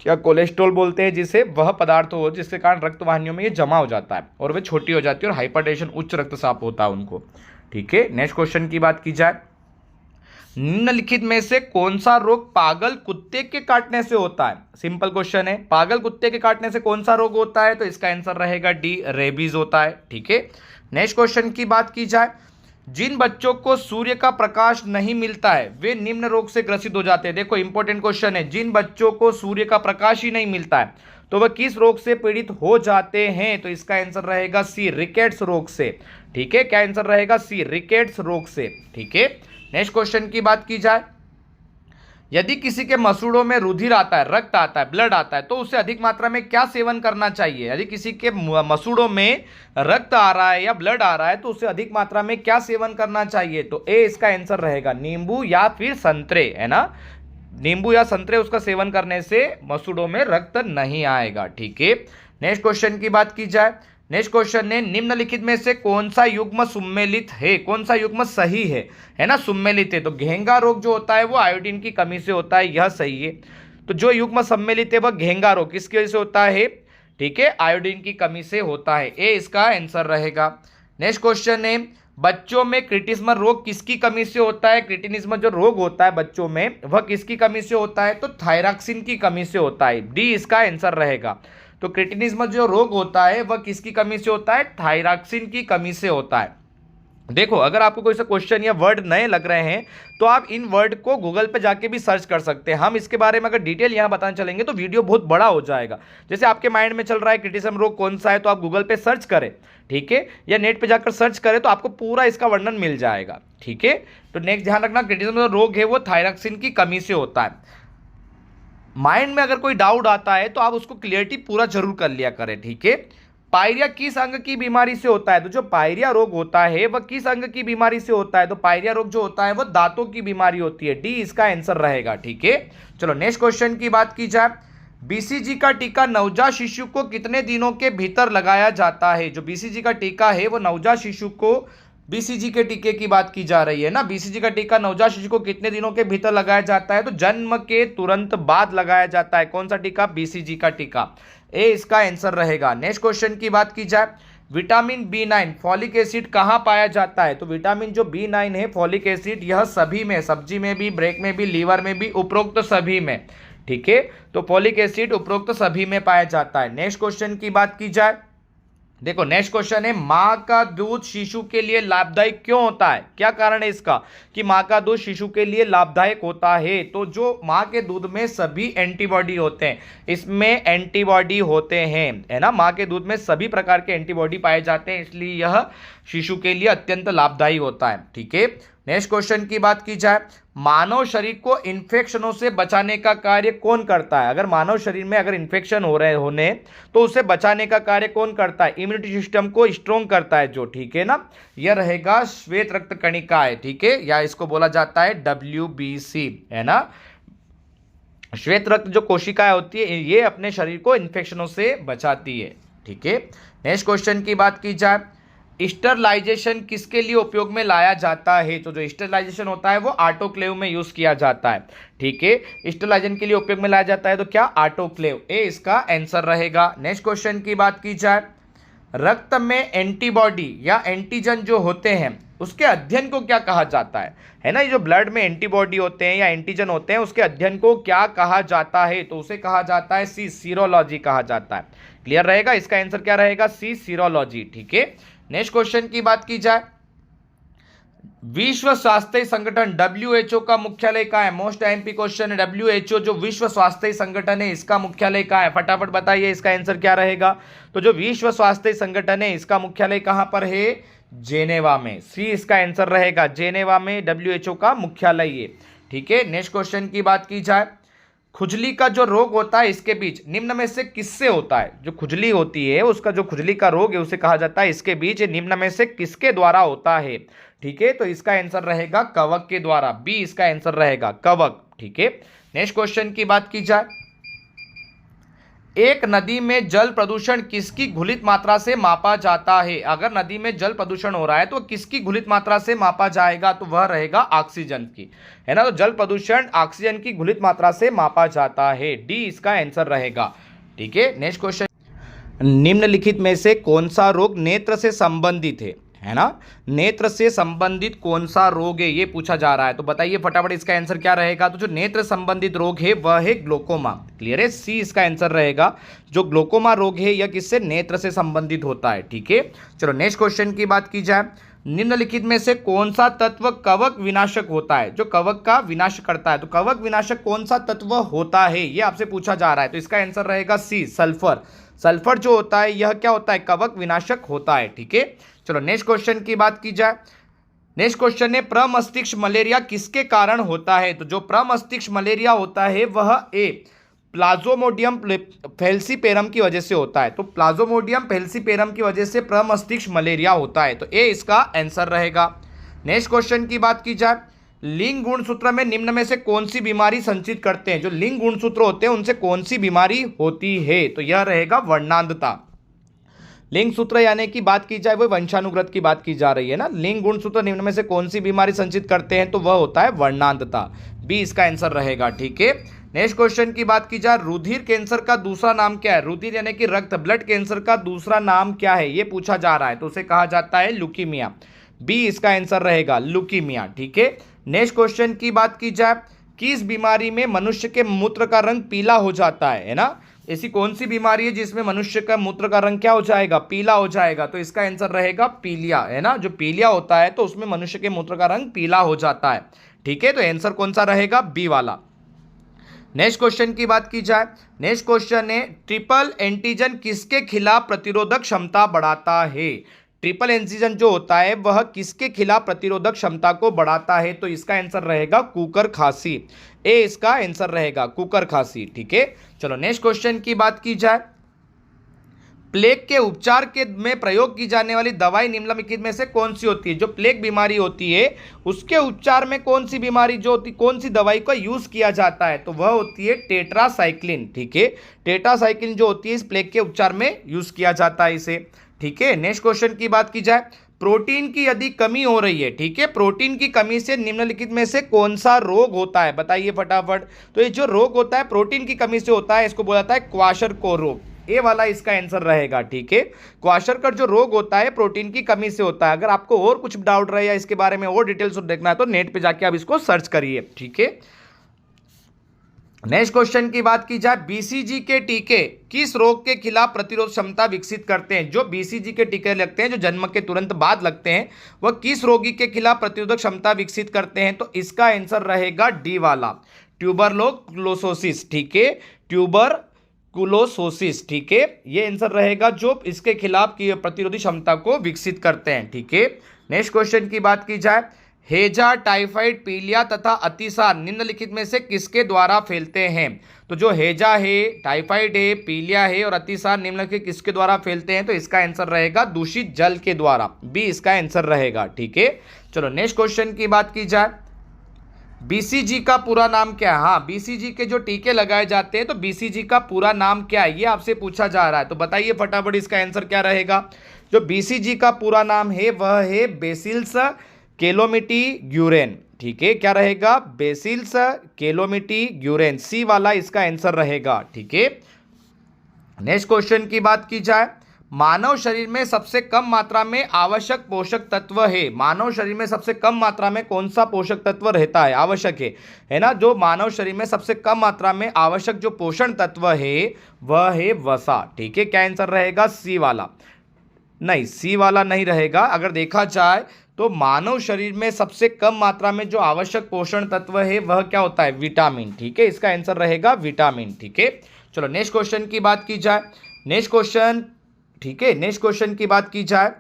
क्या कोलेस्ट्रॉल बोलते हैं जिसे, वह पदार्थ हो जिसके कारण रक्त वाहिनियों में ये जमा हो जाता है और वे छोटी हो जाती है और हाइपरटेंशन उच्च रक्तचाप होता है उनको। ठीक है, नेक्स्ट क्वेश्चन की बात की जाए। निम्नलिखित में से कौन सा रोग पागल कुत्ते के काटने से होता है? सिंपल क्वेश्चन है, पागल कुत्ते के काटने से कौन सा रोग होता है? तो इसका आंसर रहेगा डी, रेबीज होता है। ठीक है, नेक्स्ट क्वेश्चन की बात की जाए। जिन बच्चों को सूर्य का प्रकाश नहीं मिलता है वे निम्न रोग से ग्रसित हो जाते हैं। देखो इंपॉर्टेंट क्वेश्चन है, जिन बच्चों को सूर्य का प्रकाश ही नहीं मिलता है तो वह किस रोग से पीड़ित हो जाते हैं? तो इसका आंसर रहेगा सी, रिकेट्स रोग से। ठीक है, क्या आंसर रहेगा? सी, रिकेट्स रोग से। ठीक है, नेक्स्ट क्वेश्चन की बात की जाए। यदि किसी के मसूड़ों में रुधिर आता है, रक्त आता है, ब्लड आता है, तो उसे अधिक मात्रा में क्या सेवन करना चाहिए? यदि किसी के मसूड़ों में रक्त आ रहा है या ब्लड आ रहा है तो उसे अधिक मात्रा में क्या सेवन करना चाहिए? तो ए इसका आंसर रहेगा, नींबू या फिर संतरे, है ना, नींबू या संतरे उसका सेवन करने से मसूड़ों में रक्त नहीं आएगा। ठीक है, नेक्स्ट क्वेश्चन की बात की जाए। नेक्स्ट क्वेश्चन है निम्नलिखित में से कौन सा युग्म सुम्मेलित है? कौन सा युग्म सही है ना, सुम्मेलित है। तो घेंगा रोग जो होता है वो आयोडीन की कमी से होता है, यह सही है। तो जो युग्म सम्मिलित है वह घेंगा रोग किसकी वजह से होता है? ठीक है, आयोडीन की कमी से होता है, ए इसका आंसर रहेगा। नेक्स्ट क्वेश्चन है बच्चों में क्रिटिज्म रोग किसकी कमी से होता है? क्रिटिनिज्म जो रोग होता है बच्चों में वह किसकी कमी से होता है? तो थायरॉक्सिन की कमी से होता है, डी इसका आंसर रहेगा। तो क्रिटिनिज्म जो रोग होता है वह किसकी कमी से होता है? थायरॉक्सिन की कमी से होता है। देखो अगर आपको कोई सा क्वेश्चन या वर्ड नए लग रहे हैं तो आप इन वर्ड को गूगल पे जाके भी सर्च कर सकते हैं। हम इसके बारे में अगर डिटेल यहाँ बताने चलेंगे तो वीडियो बहुत बड़ा हो जाएगा। जैसे आपके माइंड में चल रहा है क्रिटिज्म रोग कौन सा है तो आप गूगल पे सर्च करें, ठीक है, या नेट पे जाकर सर्च करें तो आपको पूरा इसका वर्णन मिल जाएगा। ठीक है, तो नेक्स्ट ध्यान रखना क्रिटिज्म रोग है वो थायरॉक्सिन की कमी से होता है। माइंड में अगर कोई डाउट आता है तो आप उसको क्लियरिटी पूरा जरूर कर लिया करें। ठीक है, पायरिया किस अंग की बीमारी से होता है? तो जो पायरिया रोग होता है वह किस अंग की बीमारी से होता है? तो पायरिया रोग जो होता है वह दांतों की बीमारी होती है, डी इसका आंसर रहेगा। ठीक है, चलो नेक्स्ट क्वेश्चन की बात की जाए। बीसीजी का टीका नवजात शिशु को कितने दिनों के भीतर लगाया जाता है? जो बीसीजी का टीका है वो नवजात शिशु को, बीसीजी के टीके की बात की जा रही है ना, बीसीजी का टीका नवजात शिशु को कितने दिनों के भीतर लगाया जाता है? तो जन्म के तुरंत बाद लगाया जाता है। कौन सा टीका? बीसीजी का टीका, ए इसका आंसर रहेगा। नेक्स्ट क्वेश्चन की बात की जाए, विटामिन B9 फॉलिक एसिड कहां पाया जाता है? तो विटामिन जो B9 है फॉलिक एसिड यह सभी में, सब्जी में भी, ब्रेक में भी, लीवर में भी, उपरोक्त सभी में। ठीक है, तो फॉलिक एसिड उपरोक्त सभी में पाया जाता है। नेक्स्ट क्वेश्चन की बात की जाए, देखो नेक्स्ट क्वेश्चन है मां का दूध शिशु के लिए लाभदायक क्यों होता है? क्या कारण है इसका कि मां का दूध शिशु के लिए लाभदायक होता है? तो जो मां के दूध में सभी एंटीबॉडी होते हैं, इसमें एंटीबॉडी होते हैं, है ना, मां के दूध में सभी प्रकार के एंटीबॉडी पाए जाते हैं, इसलिए यह शिशु के लिए अत्यंत लाभदायी होता है। ठीक है, नेक्स्ट क्वेश्चन की बात की जाए, मानव शरीर को इन्फेक्शनों से बचाने का कार्य कौन करता है? अगर मानव शरीर में अगर इन्फेक्शन हो रहे होने तो उसे बचाने का कार्य कौन करता है? इम्यूनिटी सिस्टम को स्ट्रोंग करता है जो, ठीक है ना, यह रहेगा श्वेत रक्त कणिकाएं, ठीक है, या इसको बोला जाता है WBC, है ना। श्वेत रक्त जो कोशिकाएं होती है ये अपने शरीर को इन्फेक्शनों से बचाती है, ठीक है। नेक्स्ट क्वेश्चन की बात की जाए, स्टरलाइजेशन किसके लिए उपयोग में लाया जाता है? तो जो स्टरलाइजेशन होता है वो ऑटोक्लेव में यूज किया जाता है, ठीक है। स्टरलाइजेशन के लिए उपयोग में लाया जाता है तो क्या? ऑटोक्लेव, ए इसका आंसर रहेगा। नेक्स्ट क्वेश्चन की बात की जाए, रक्त में एंटीबॉडी या एंटीजन जो होते हैं उसके अध्ययन को क्या कहा जाता है ना। ये जो ब्लड में एंटीबॉडी होते हैं या एंटीजन होते हैं उसके अध्ययन को क्या कहा जाता है? तो उसे कहा जाता है सी, सीरोलॉजी कहा जाता है। क्लियर रहेगा, इसका आंसर क्या रहेगा? सी, सीरोलॉजी, ठीक है। नेक्स्ट क्वेश्चन की बात की जाए, विश्व स्वास्थ्य संगठन WHO का मुख्यालय कहाँ है? मोस्ट आईएमपी क्वेश्चन है। WHO जो विश्व स्वास्थ्य संगठन है इसका मुख्यालय कहाँ है? फटाफट बताइए, इसका आंसर क्या रहेगा? तो जो विश्व स्वास्थ्य संगठन है इसका मुख्यालय कहां पर है? जेनेवा में, सी इसका आंसर रहेगा। जेनेवा में WHO का मुख्यालय है, ठीक है। नेक्स्ट क्वेश्चन की बात की जाए, खुजली का जो रोग होता है इसके बीच निम्न में से किससे होता है? जो खुजली होती है उसका जो खुजली का रोग है उसे कहा जाता है इसके बीच निम्न में से किसके द्वारा होता है? ठीक है, तो इसका आंसर रहेगा कवक के द्वारा, बी इसका आंसर रहेगा, कवक, ठीक है। नेक्स्ट क्वेश्चन की बात की जाए, एक नदी में जल प्रदूषण किसकी घुलित मात्रा से मापा जाता है? अगर नदी में जल प्रदूषण हो रहा है तो किसकी घुलित मात्रा से मापा जाएगा? तो वह रहेगा ऑक्सीजन की, है ना। तो जल प्रदूषण ऑक्सीजन की घुलित मात्रा से मापा जाता है, डी इसका आंसर रहेगा, ठीक है। नेक्स्ट क्वेश्चन, निम्नलिखित में से कौन सा रोग नेत्र से संबंधित है ना। नेत्र से संबंधित कौन सा रोग है ये पूछा जा रहा है, तो बताइए फटाफट इसका आंसर क्या रहेगा? तो जो नेत्र संबंधित रोग है वह है ग्लोकोमा, क्लियर है, सी इसका आंसर रहेगा। जो ग्लोकोमा रोग है यह किससे? नेत्र से संबंधित होता है, ठीक है। चलो नेक्स्ट क्वेश्चन की बात की जाए, निम्नलिखित में से कौन सा तत्व कवक विनाशक होता है? जो कवक का विनाश करता है, तो कवक विनाशक कौन सा तत्व होता है ये आपसे पूछा जा रहा है, तो इसका आंसर रहेगा सी, सल्फर। सल्फर जो होता है यह क्या होता है? कवक विनाशक होता है, ठीक है। चलो नेक्स्ट क्वेश्चन की बात की जाए, नेक्स्ट क्वेश्चन है प्रमस्तिष्क मलेरिया किसके कारण होता है? तो जो प्रमस्तिष्क मलेरिया होता है वह ए प्लाज्मोडियम फैल्सीपेरम की वजह से होता है। तो प्लाज्मोडियम फैल्सीपेरम की वजह से प्रमस्तिष्क मलेरिया होता है, तो ए इसका आंसर रहेगा। नेक्स्ट क्वेश्चन की बात की जाए, लिंग गुणसूत्र में निम्न में से कौन सी बीमारी संचित करते हैं? जो लिंग गुणसूत्र होते हैं उनसे कौन सी बीमारी होती है? तो यह रहेगा वर्णांधता। लिंग सूत्र यानी कि बात की जाए वो वंशानुगत की बात की जा रही है ना। लिंग गुणसूत्र निम्न में से कौन सी बीमारी संचित करते हैं? तो वह होता है वर्णांधता, बी इसका आंसर रहेगा, ठीक है। नेक्स्ट क्वेश्चन की बात की जाए, रुधिर कैंसर का दूसरा नाम क्या है? रुधिर यानी कि रक्त, ब्लड कैंसर का दूसरा नाम क्या है ये पूछा जा रहा है, तो उसे कहा जाता है ल्यूकीमिया, बी इसका आंसर रहेगा, ल्यूकीमिया, ठीक है। नेक्स्ट क्वेश्चन की बात की जाए, किस बीमारी में मनुष्य के मूत्र का रंग पीला हो जाता है ना। ऐसी कौन सी बीमारी है जिसमें मनुष्य का मूत्र का रंग क्या हो जाएगा? पीला हो जाएगा, तो इसका आंसर रहेगा पीलिया, है ना। जो पीलिया होता है तो उसमें मनुष्य के मूत्र का रंग पीला हो जाता है, ठीक है। तो आंसर कौन सा रहेगा? बी वाला। नेक्स्ट क्वेश्चन की बात की जाए, नेक्स्ट क्वेश्चन है ट्रिपल एंटीजन किसके खिलाफ प्रतिरोधक क्षमता बढ़ाता है? ट्रिपल एंटीजन जो होता है वह किसके खिलाफ प्रतिरोधक क्षमता को बढ़ाता है? तो इसका आंसर रहेगा कुकर खांसी, ए इसका आंसर रहेगा, कुकर खांसी, ठीक है। चलो नेक्स्ट क्वेश्चन की बात की जाए, प्लेग के उपचार के में प्रयोग की जाने वाली दवाई निम्नलिखित में से कौन सी होती है? जो प्लेग बीमारी होती है उसके उपचार में कौन सी बीमारी जो होती, कौन सी दवाई का यूज किया जाता है? तो वह होती है टेट्रासाइक्लिन, ठीक है। टेट्रासाइक्लिन जो होती है इस प्लेग के उपचार में यूज किया जाता है इसे, ठीक है। नेक्स्ट क्वेश्चन की बात की जाए, प्रोटीन की यदि कमी हो रही है, ठीक है, प्रोटीन की कमी से निम्नलिखित में से कौन सा रोग होता है? बताइए फटाफट। तो ये जो रोग होता है प्रोटीन की कमी से होता है इसको बोला जाता है क्वाशरकोर रोग, ए वाला इसका आंसर रहेगा, ठीक है। क्वाशरकर जो रोग होता है प्रोटीन की कमी से होता है। अगर आपको और कुछ डाउट रहे या इसके बारे में और डिटेल्स देखना है तो नेट पे जाके आप इसको सर्च करिए, ठीक है। नेक्स्ट क्वेश्चन की बात की जाए, बीसीजी के टीके किस रोग के खिलाफ प्रतिरोध क्षमता विकसित करते हैं? जो बीसीजी के टीके लगते हैं जो जन्म के तुरंत बाद लगते हैं वह किस रोगी के खिलाफ प्रतिरोधक क्षमता विकसित करते हैं? तो इसका आंसर रहेगा डी वाला, ट्यूबरकुलोसिस, ठीक है, ट्यूबरकुलोसिस, ठीक है, ये आंसर रहेगा जो इसके खिलाफ की प्रतिरोधी क्षमता को विकसित करते हैं, ठीक है। नेक्स्ट क्वेश्चन की बात की जाए, हैजा, टाइफाइड, पीलिया तथा अतिसार निम्नलिखित में से किसके द्वारा फैलते हैं? तो जो हैजा है, टाइफाइड है, पीलिया है और अतिसार निम्नलिखित किसके द्वारा फैलते हैं? तो इसका आंसर रहेगा दूषित जल के द्वारा, बी इसका आंसर रहेगा। ठीक है, चलो नेक्स्ट क्वेश्चन की बात की जाए। बीसीजी का पूरा नाम क्या है? हाँ, बीसीजी के जो टीके लगाए जाते हैं तो बीसीजी का पूरा नाम क्या है, ये आपसे पूछा जा रहा है। तो बताइए फटाफट इसका आंसर क्या रहेगा। जो बीसीजी का पूरा नाम है वह है बेसिलस कैलोमिटी-ग्यूरेन। ठीक है, क्या रहेगा? बेसिलस कैलोमिटी-ग्यूरेन, सी वाला इसका आंसर रहेगा। ठीक है, नेक्स्ट क्वेश्चन की बात की जाए। मानव शरीर में सबसे कम मात्रा में आवश्यक पोषक तत्व है। मानव शरीर में सबसे कम मात्रा में कौन सा पोषक तत्व रहता है? आवश्यक है ना। जो मानव शरीर में सबसे कम मात्रा में आवश्यक जो पोषण तत्व है वह है वसा। ठीक है, क्या आंसर रहेगा? सी वाला। नहीं, सी वाला नहीं रहेगा। अगर देखा जाए तो मानव शरीर में सबसे कम मात्रा में जो आवश्यक पोषण तत्व है वह क्या होता है? विटामिन। ठीक है, इसका आंसर रहेगा विटामिन। ठीक है, चलो नेक्स्ट क्वेश्चन की बात की जाए। नेक्स्ट क्वेश्चन, ठीक है, नेक्स्ट क्वेश्चन की बात की जाए।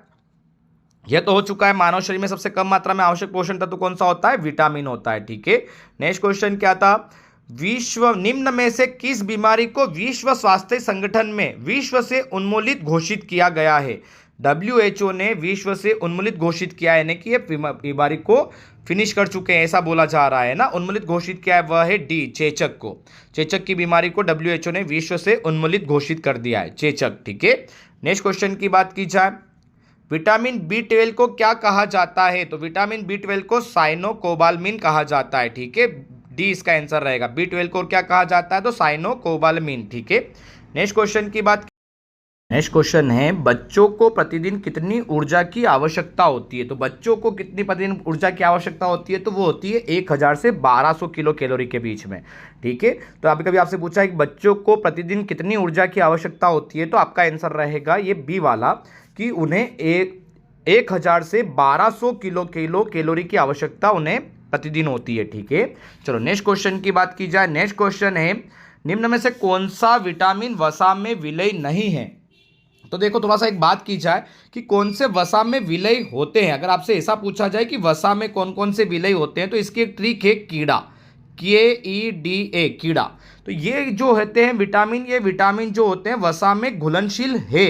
यह तो हो चुका है, मानव शरीर में सबसे कम मात्रा में आवश्यक पोषण तत्व कौन सा होता है? विटामिन होता है। ठीक है, नेक्स्ट क्वेश्चन क्या था? विश्व निम्न में से किस बीमारी को विश्व स्वास्थ्य संगठन में विश्व से उन्मूलित घोषित किया गया है? WHO ने विश्व से उन्मूलित घोषित किया है, यानी कि ये बीमारी को फिनिश कर चुके हैं ऐसा बोला जा रहा है ना। उन्मूलित घोषित किया है वह है डी, चेचक को। चेचक की बीमारी को WHO ने विश्व से उन्मूलित घोषित कर दिया है, चेचक। ठीक है, नेक्स्ट क्वेश्चन की बात की जाए। विटामिन B12 को क्या कहा जाता है? तो विटामिन B12 को साइनोकोबालामिन कहा जाता है। ठीक है, डी इसका आंसर रहेगा। B12 को क्या कहा जाता है? तो साइनोकोबालामिन। ठीक है, नेक्स्ट क्वेश्चन की बात। नेक्स्ट क्वेश्चन है, बच्चों को प्रतिदिन कितनी ऊर्जा की आवश्यकता होती है? तो बच्चों को कितनी प्रतिदिन ऊर्जा की आवश्यकता होती है? तो वो होती है 1000 से 1200 किलो कैलोरी के बीच में। ठीक है, तो अभी कभी आपसे पूछा है कि बच्चों को प्रतिदिन कितनी ऊर्जा की आवश्यकता होती है, तो आपका आंसर रहेगा ये बी वाला, कि उन्हें 1000 से 1200 किलो कैलोरी की आवश्यकता उन्हें प्रतिदिन होती है। ठीक है, चलो नेक्स्ट क्वेश्चन की बात की जाए। नेक्स्ट क्वेश्चन है, निम्न में से कौन सा विटामिन वसा में विलय नहीं है? तो देखो, थोड़ा सा एक बात की जाए कि कौन से वसा में विलय होते हैं। अगर आपसे ऐसा पूछा जाए कि वसा में कौन कौन से विलय होते हैं, तो इसकी एक ट्रिक है कीड़ा, KEDA, कीड़ा। तो ये जो होते हैं विटामिन, ये विटामिन जो होते हैं वसा में घुलनशील है।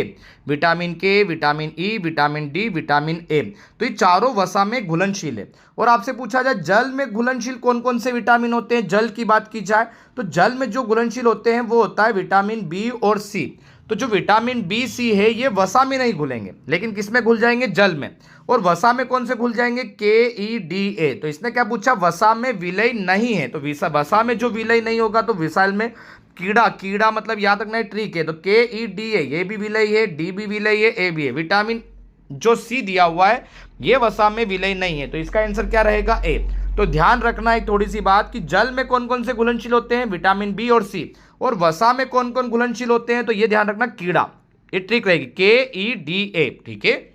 विटामिन के, vitamin E, vitamin D, vitamin A, तो ये चारों वसा में घुलनशील है। और आपसे पूछा जाए जल में घुलनशील कौन कौन से विटामिन होते हैं, जल की बात की जाए तो जल में जो घुलनशील होते हैं वो होता है विटामिन बी और सी। तो जो विटामिन बी सी है ये वसा में नहीं घुलेंगे, लेकिन किस में घुल जाएंगे? जल में। और वसा में कौन से घुल जाएंगे? KEDA। तो इसने क्या पूछा? वसा में विलय नहीं है। तो वसा में जो विलय नहीं होगा तो विशाल में कीड़ा, कीड़ा मतलब याद रखना है ट्रिक है। तो KEDA ये भी विलय है, डी भी विलय है, ए भी है। विटामिन जो सी दिया हुआ है ये वसा में विलय नहीं है, तो इसका आंसर क्या रहेगा? ए। तो ध्यान रखना है थोड़ी सी बात कि जल में कौन कौन से घुलनशील होते हैं? विटामिन बी और सी। और वसा में कौन कौन घुलनशील होते हैं? तो ये ध्यान रखना, कीड़ा, ये ट्रिक रहेगी, KEDA। ठीक है,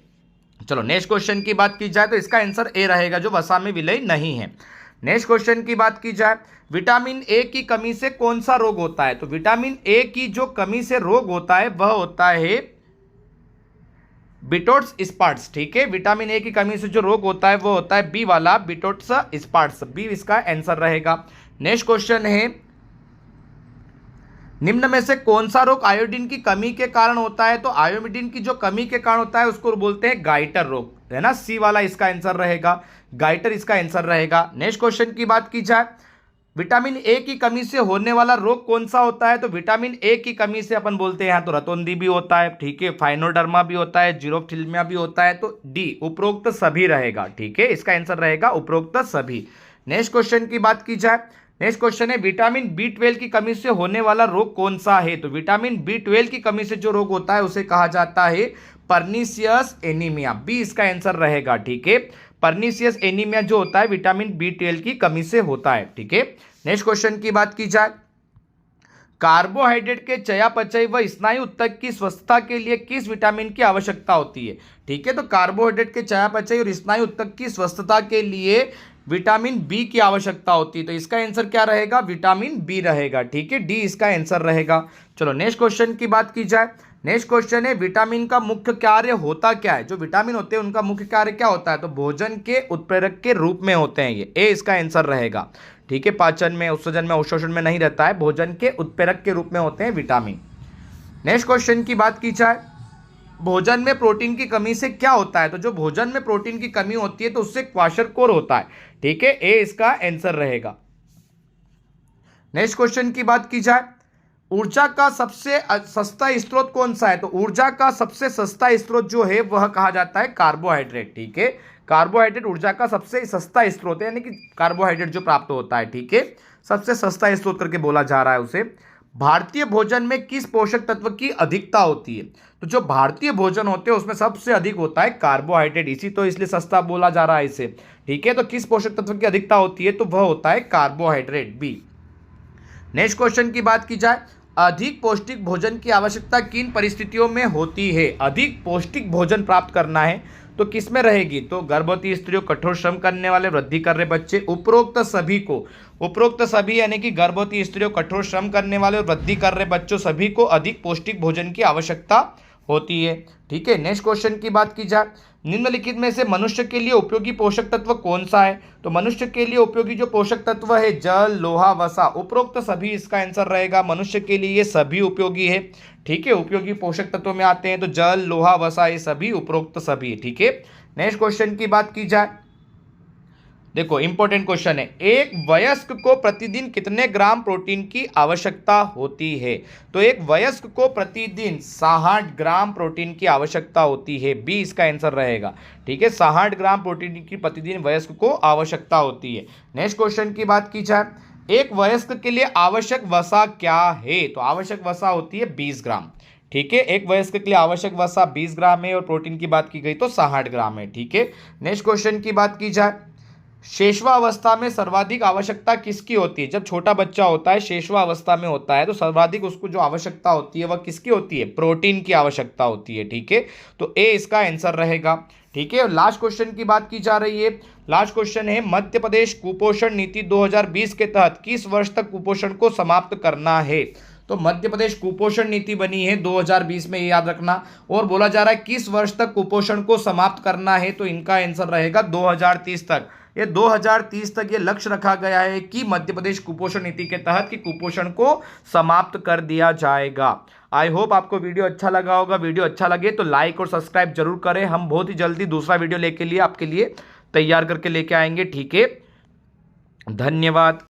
चलो नेक्स्ट क्वेश्चन की बात की जाए तो इसका आंसर ए रहेगा, जो वसा में विलय नहीं है। नेक्स्ट क्वेश्चन की बात की जाए, विटामिन ए की कमी से कौन सा रोग होता है? तो विटामिन ए की जो कमी से रोग होता है वह होता है बिटोट्स स्पॉट्स। ठीक है, विटामिन ए की कमी से जो रोग होता है वो होता है बी वाला, बिटोट्स स्पॉट्स, बी इसका आंसर रहेगा। नेक्स्ट क्वेश्चन है, निम्न में से कौन सा रोग आयोडीन की कमी के कारण होता है? तो आयोडीन की जो कमी के कारण होता है उसको बोलते हैं गाइटर रोग, है ना। सी वाला इसका आंसर रहेगा, गाइटर इसका आंसर रहेगा। नेक्स्ट क्वेश्चन की बात की जाए, विटामिन ए की कमी से होने वाला रोग कौन सा होता है? तो विटामिन ए की कमी से अपन बोलते हैं यहाँ तो रतौंधी भी होता है, ठीक है, फाइनोडर्मा भी होता है, जीरोफ्थिल्मिया भी होता है। तो डी उपरोक्त सभी रहेगा। ठीक है, इसका आंसर रहेगा उपरोक्त सभी। नेक्स्ट क्वेश्चन की बात की जाए, नेक्स्ट क्वेश्चन है, विटामिन B12 की कमी से होने वाला रोग कौन सा है? तो विटामिन B12 की कमी से जो रोग होता है उसे कहा जाता है पर्नीशियस एनीमिया, बी इसका आंसर रहेगा। ठीक है, पर्नीशियस एनीमिया जो होता है विटामिन B12 की कमी से होता है। ठीक है, नेक्स्ट क्वेश्चन की बात की जाए, कार्बोहाइड्रेट के चयापचय व स्नायु ऊतक की स्वस्थता के लिए किस विटामिन की आवश्यकता होती है? ठीक है, तो कार्बोहाइड्रेट के चयापचय और स्नायु ऊतक की स्वस्थता के लिए विटामिन बी की आवश्यकता होती है। तो इसका आंसर क्या रहेगा? विटामिन बी रहेगा। ठीक है, डी इसका आंसर रहेगा। चलो नेक्स्ट क्वेश्चन की बात की जाए, नेक्स्ट क्वेश्चन है विटामिन का मुख्य कार्य होता क्या है। जो विटामिन होते हैं उनका मुख्य कार्य क्या होता है, तो भोजन के उत्प्रेरक के रूप में होते हैं। ये ए इसका आंसर रहेगा। ठीक है, पाचन में, उत्सर्जन में, अवशोषण में नहीं रहता है, भोजन के उत्प्रेरक के रूप में होते हैं विटामिन। नेक्स्ट क्वेश्चन की बात की जाए, भोजन में प्रोटीन की कमी से क्या होता है। तो जो भोजन में प्रोटीन की कमी होती है तो उससे क्वाशरकोर होता है। ठीक है, ए इसका आंसर रहेगा। नेक्स्ट क्वेश्चन की बात की जाए, ऊर्जा का सबसे सस्ता स्रोत कौन सा है। तो ऊर्जा का सबसे सस्ता स्रोत जो है वह कहा जाता है कार्बोहाइड्रेट। ठीक है, कार्बोहाइड्रेट ऊर्जा का सबसे सस्ता स्रोत है, यानी कि कार्बोहाइड्रेट जो प्राप्त होता है। ठीक है, सबसे सस्ता स्रोत करके बोला जा रहा है उसे। भारतीय भोजन में किस पोषक तत्व की अधिकता होती है। तो जो भारतीय भोजन होते हैं उसमें सबसे अधिक होता है कार्बोहाइड्रेट, इसी तो इसलिए सस्ता बोला जा रहा है इसे। ठीक है, तो किस पोषक तत्व की अधिकता होती है, तो वह होता है कार्बोहाइड्रेट, बी। नेक्स्ट क्वेश्चन की बात की जाए, अधिक पौष्टिक भोजन की आवश्यकता किन परिस्थितियों में होती है। अधिक पौष्टिक भोजन प्राप्त करना है तो किस में रहेगी, तो गर्भवती स्त्रियों, कठोर श्रम करने वाले, वृद्धि कर रहे बच्चे, उपरोक्त सभी को। उपरोक्त सभी यानी कि गर्भवती स्त्रियों, कठोर श्रम करने वाले और वृद्धि कर रहे बच्चों, सभी को अधिक पौष्टिक भोजन की आवश्यकता होती है। ठीक है, नेक्स्ट क्वेश्चन की बात की जाए, निम्नलिखित में से मनुष्य के लिए उपयोगी पोषक तत्व कौन सा है। तो मनुष्य के लिए उपयोगी जो पोषक तत्व है, जल, लोहा, वसा, उपरोक्त सभी इसका आंसर रहेगा। मनुष्य के लिए ये सभी उपयोगी है। ठीक है, उपयोगी पोषक तत्वों में आते हैं तो जल, लोहा, वसा, ये सभी उपरोक्त सभी। ठीक है, नेक्स्ट क्वेश्चन की बात की जाए, देखो इंपॉर्टेंट क्वेश्चन है, एक वयस्क को प्रतिदिन कितने ग्राम प्रोटीन की आवश्यकता होती है। तो एक वयस्क को प्रतिदिन 60 ग्राम प्रोटीन की आवश्यकता होती है, बी इसका आंसर रहेगा। ठीक है, 60 ग्राम प्रोटीन की प्रतिदिन वयस्क को आवश्यकता होती है। नेक्स्ट क्वेश्चन की बात की जाए, एक वयस्क के लिए आवश्यक वसा क्या है। तो आवश्यक वसा होती है 20 ग्राम। ठीक है, एक वयस्क के लिए आवश्यक वसा 20 ग्राम है और प्रोटीन की बात की गई तो 60 ग्राम है। ठीक है, नेक्स्ट क्वेश्चन की बात की जाए, शेषवावस्था में सर्वाधिक आवश्यकता किसकी होती है। जब छोटा बच्चा होता है, शेषवावस्था में होता है, तो सर्वाधिक उसको जो आवश्यकता होती है वह किसकी होती है, प्रोटीन की आवश्यकता होती है। ठीक है, तो ए इसका आंसर रहेगा। ठीक है, और लास्ट क्वेश्चन की बात की जा रही है। लास्ट क्वेश्चन है, मध्य प्रदेश कुपोषण नीति 2020 के तहत किस वर्ष तक कुपोषण को समाप्त करना है। तो मध्य प्रदेश कुपोषण नीति बनी है 2020 में, ये याद रखना। और बोला जा रहा है किस वर्ष तक कुपोषण को समाप्त करना है, तो इनका आंसर रहेगा 2030 तक। ये 2030 तक ये लक्ष्य रखा गया है कि मध्य प्रदेश कुपोषण नीति के तहत कि कुपोषण को समाप्त कर दिया जाएगा। आई होप आपको वीडियो अच्छा लगा होगा। वीडियो अच्छा लगे तो लाइक और सब्सक्राइब जरूर करें। हम बहुत ही जल्दी दूसरा वीडियो लेके लिए आपके लिए तैयार करके लेके आएंगे। ठीक है, धन्यवाद।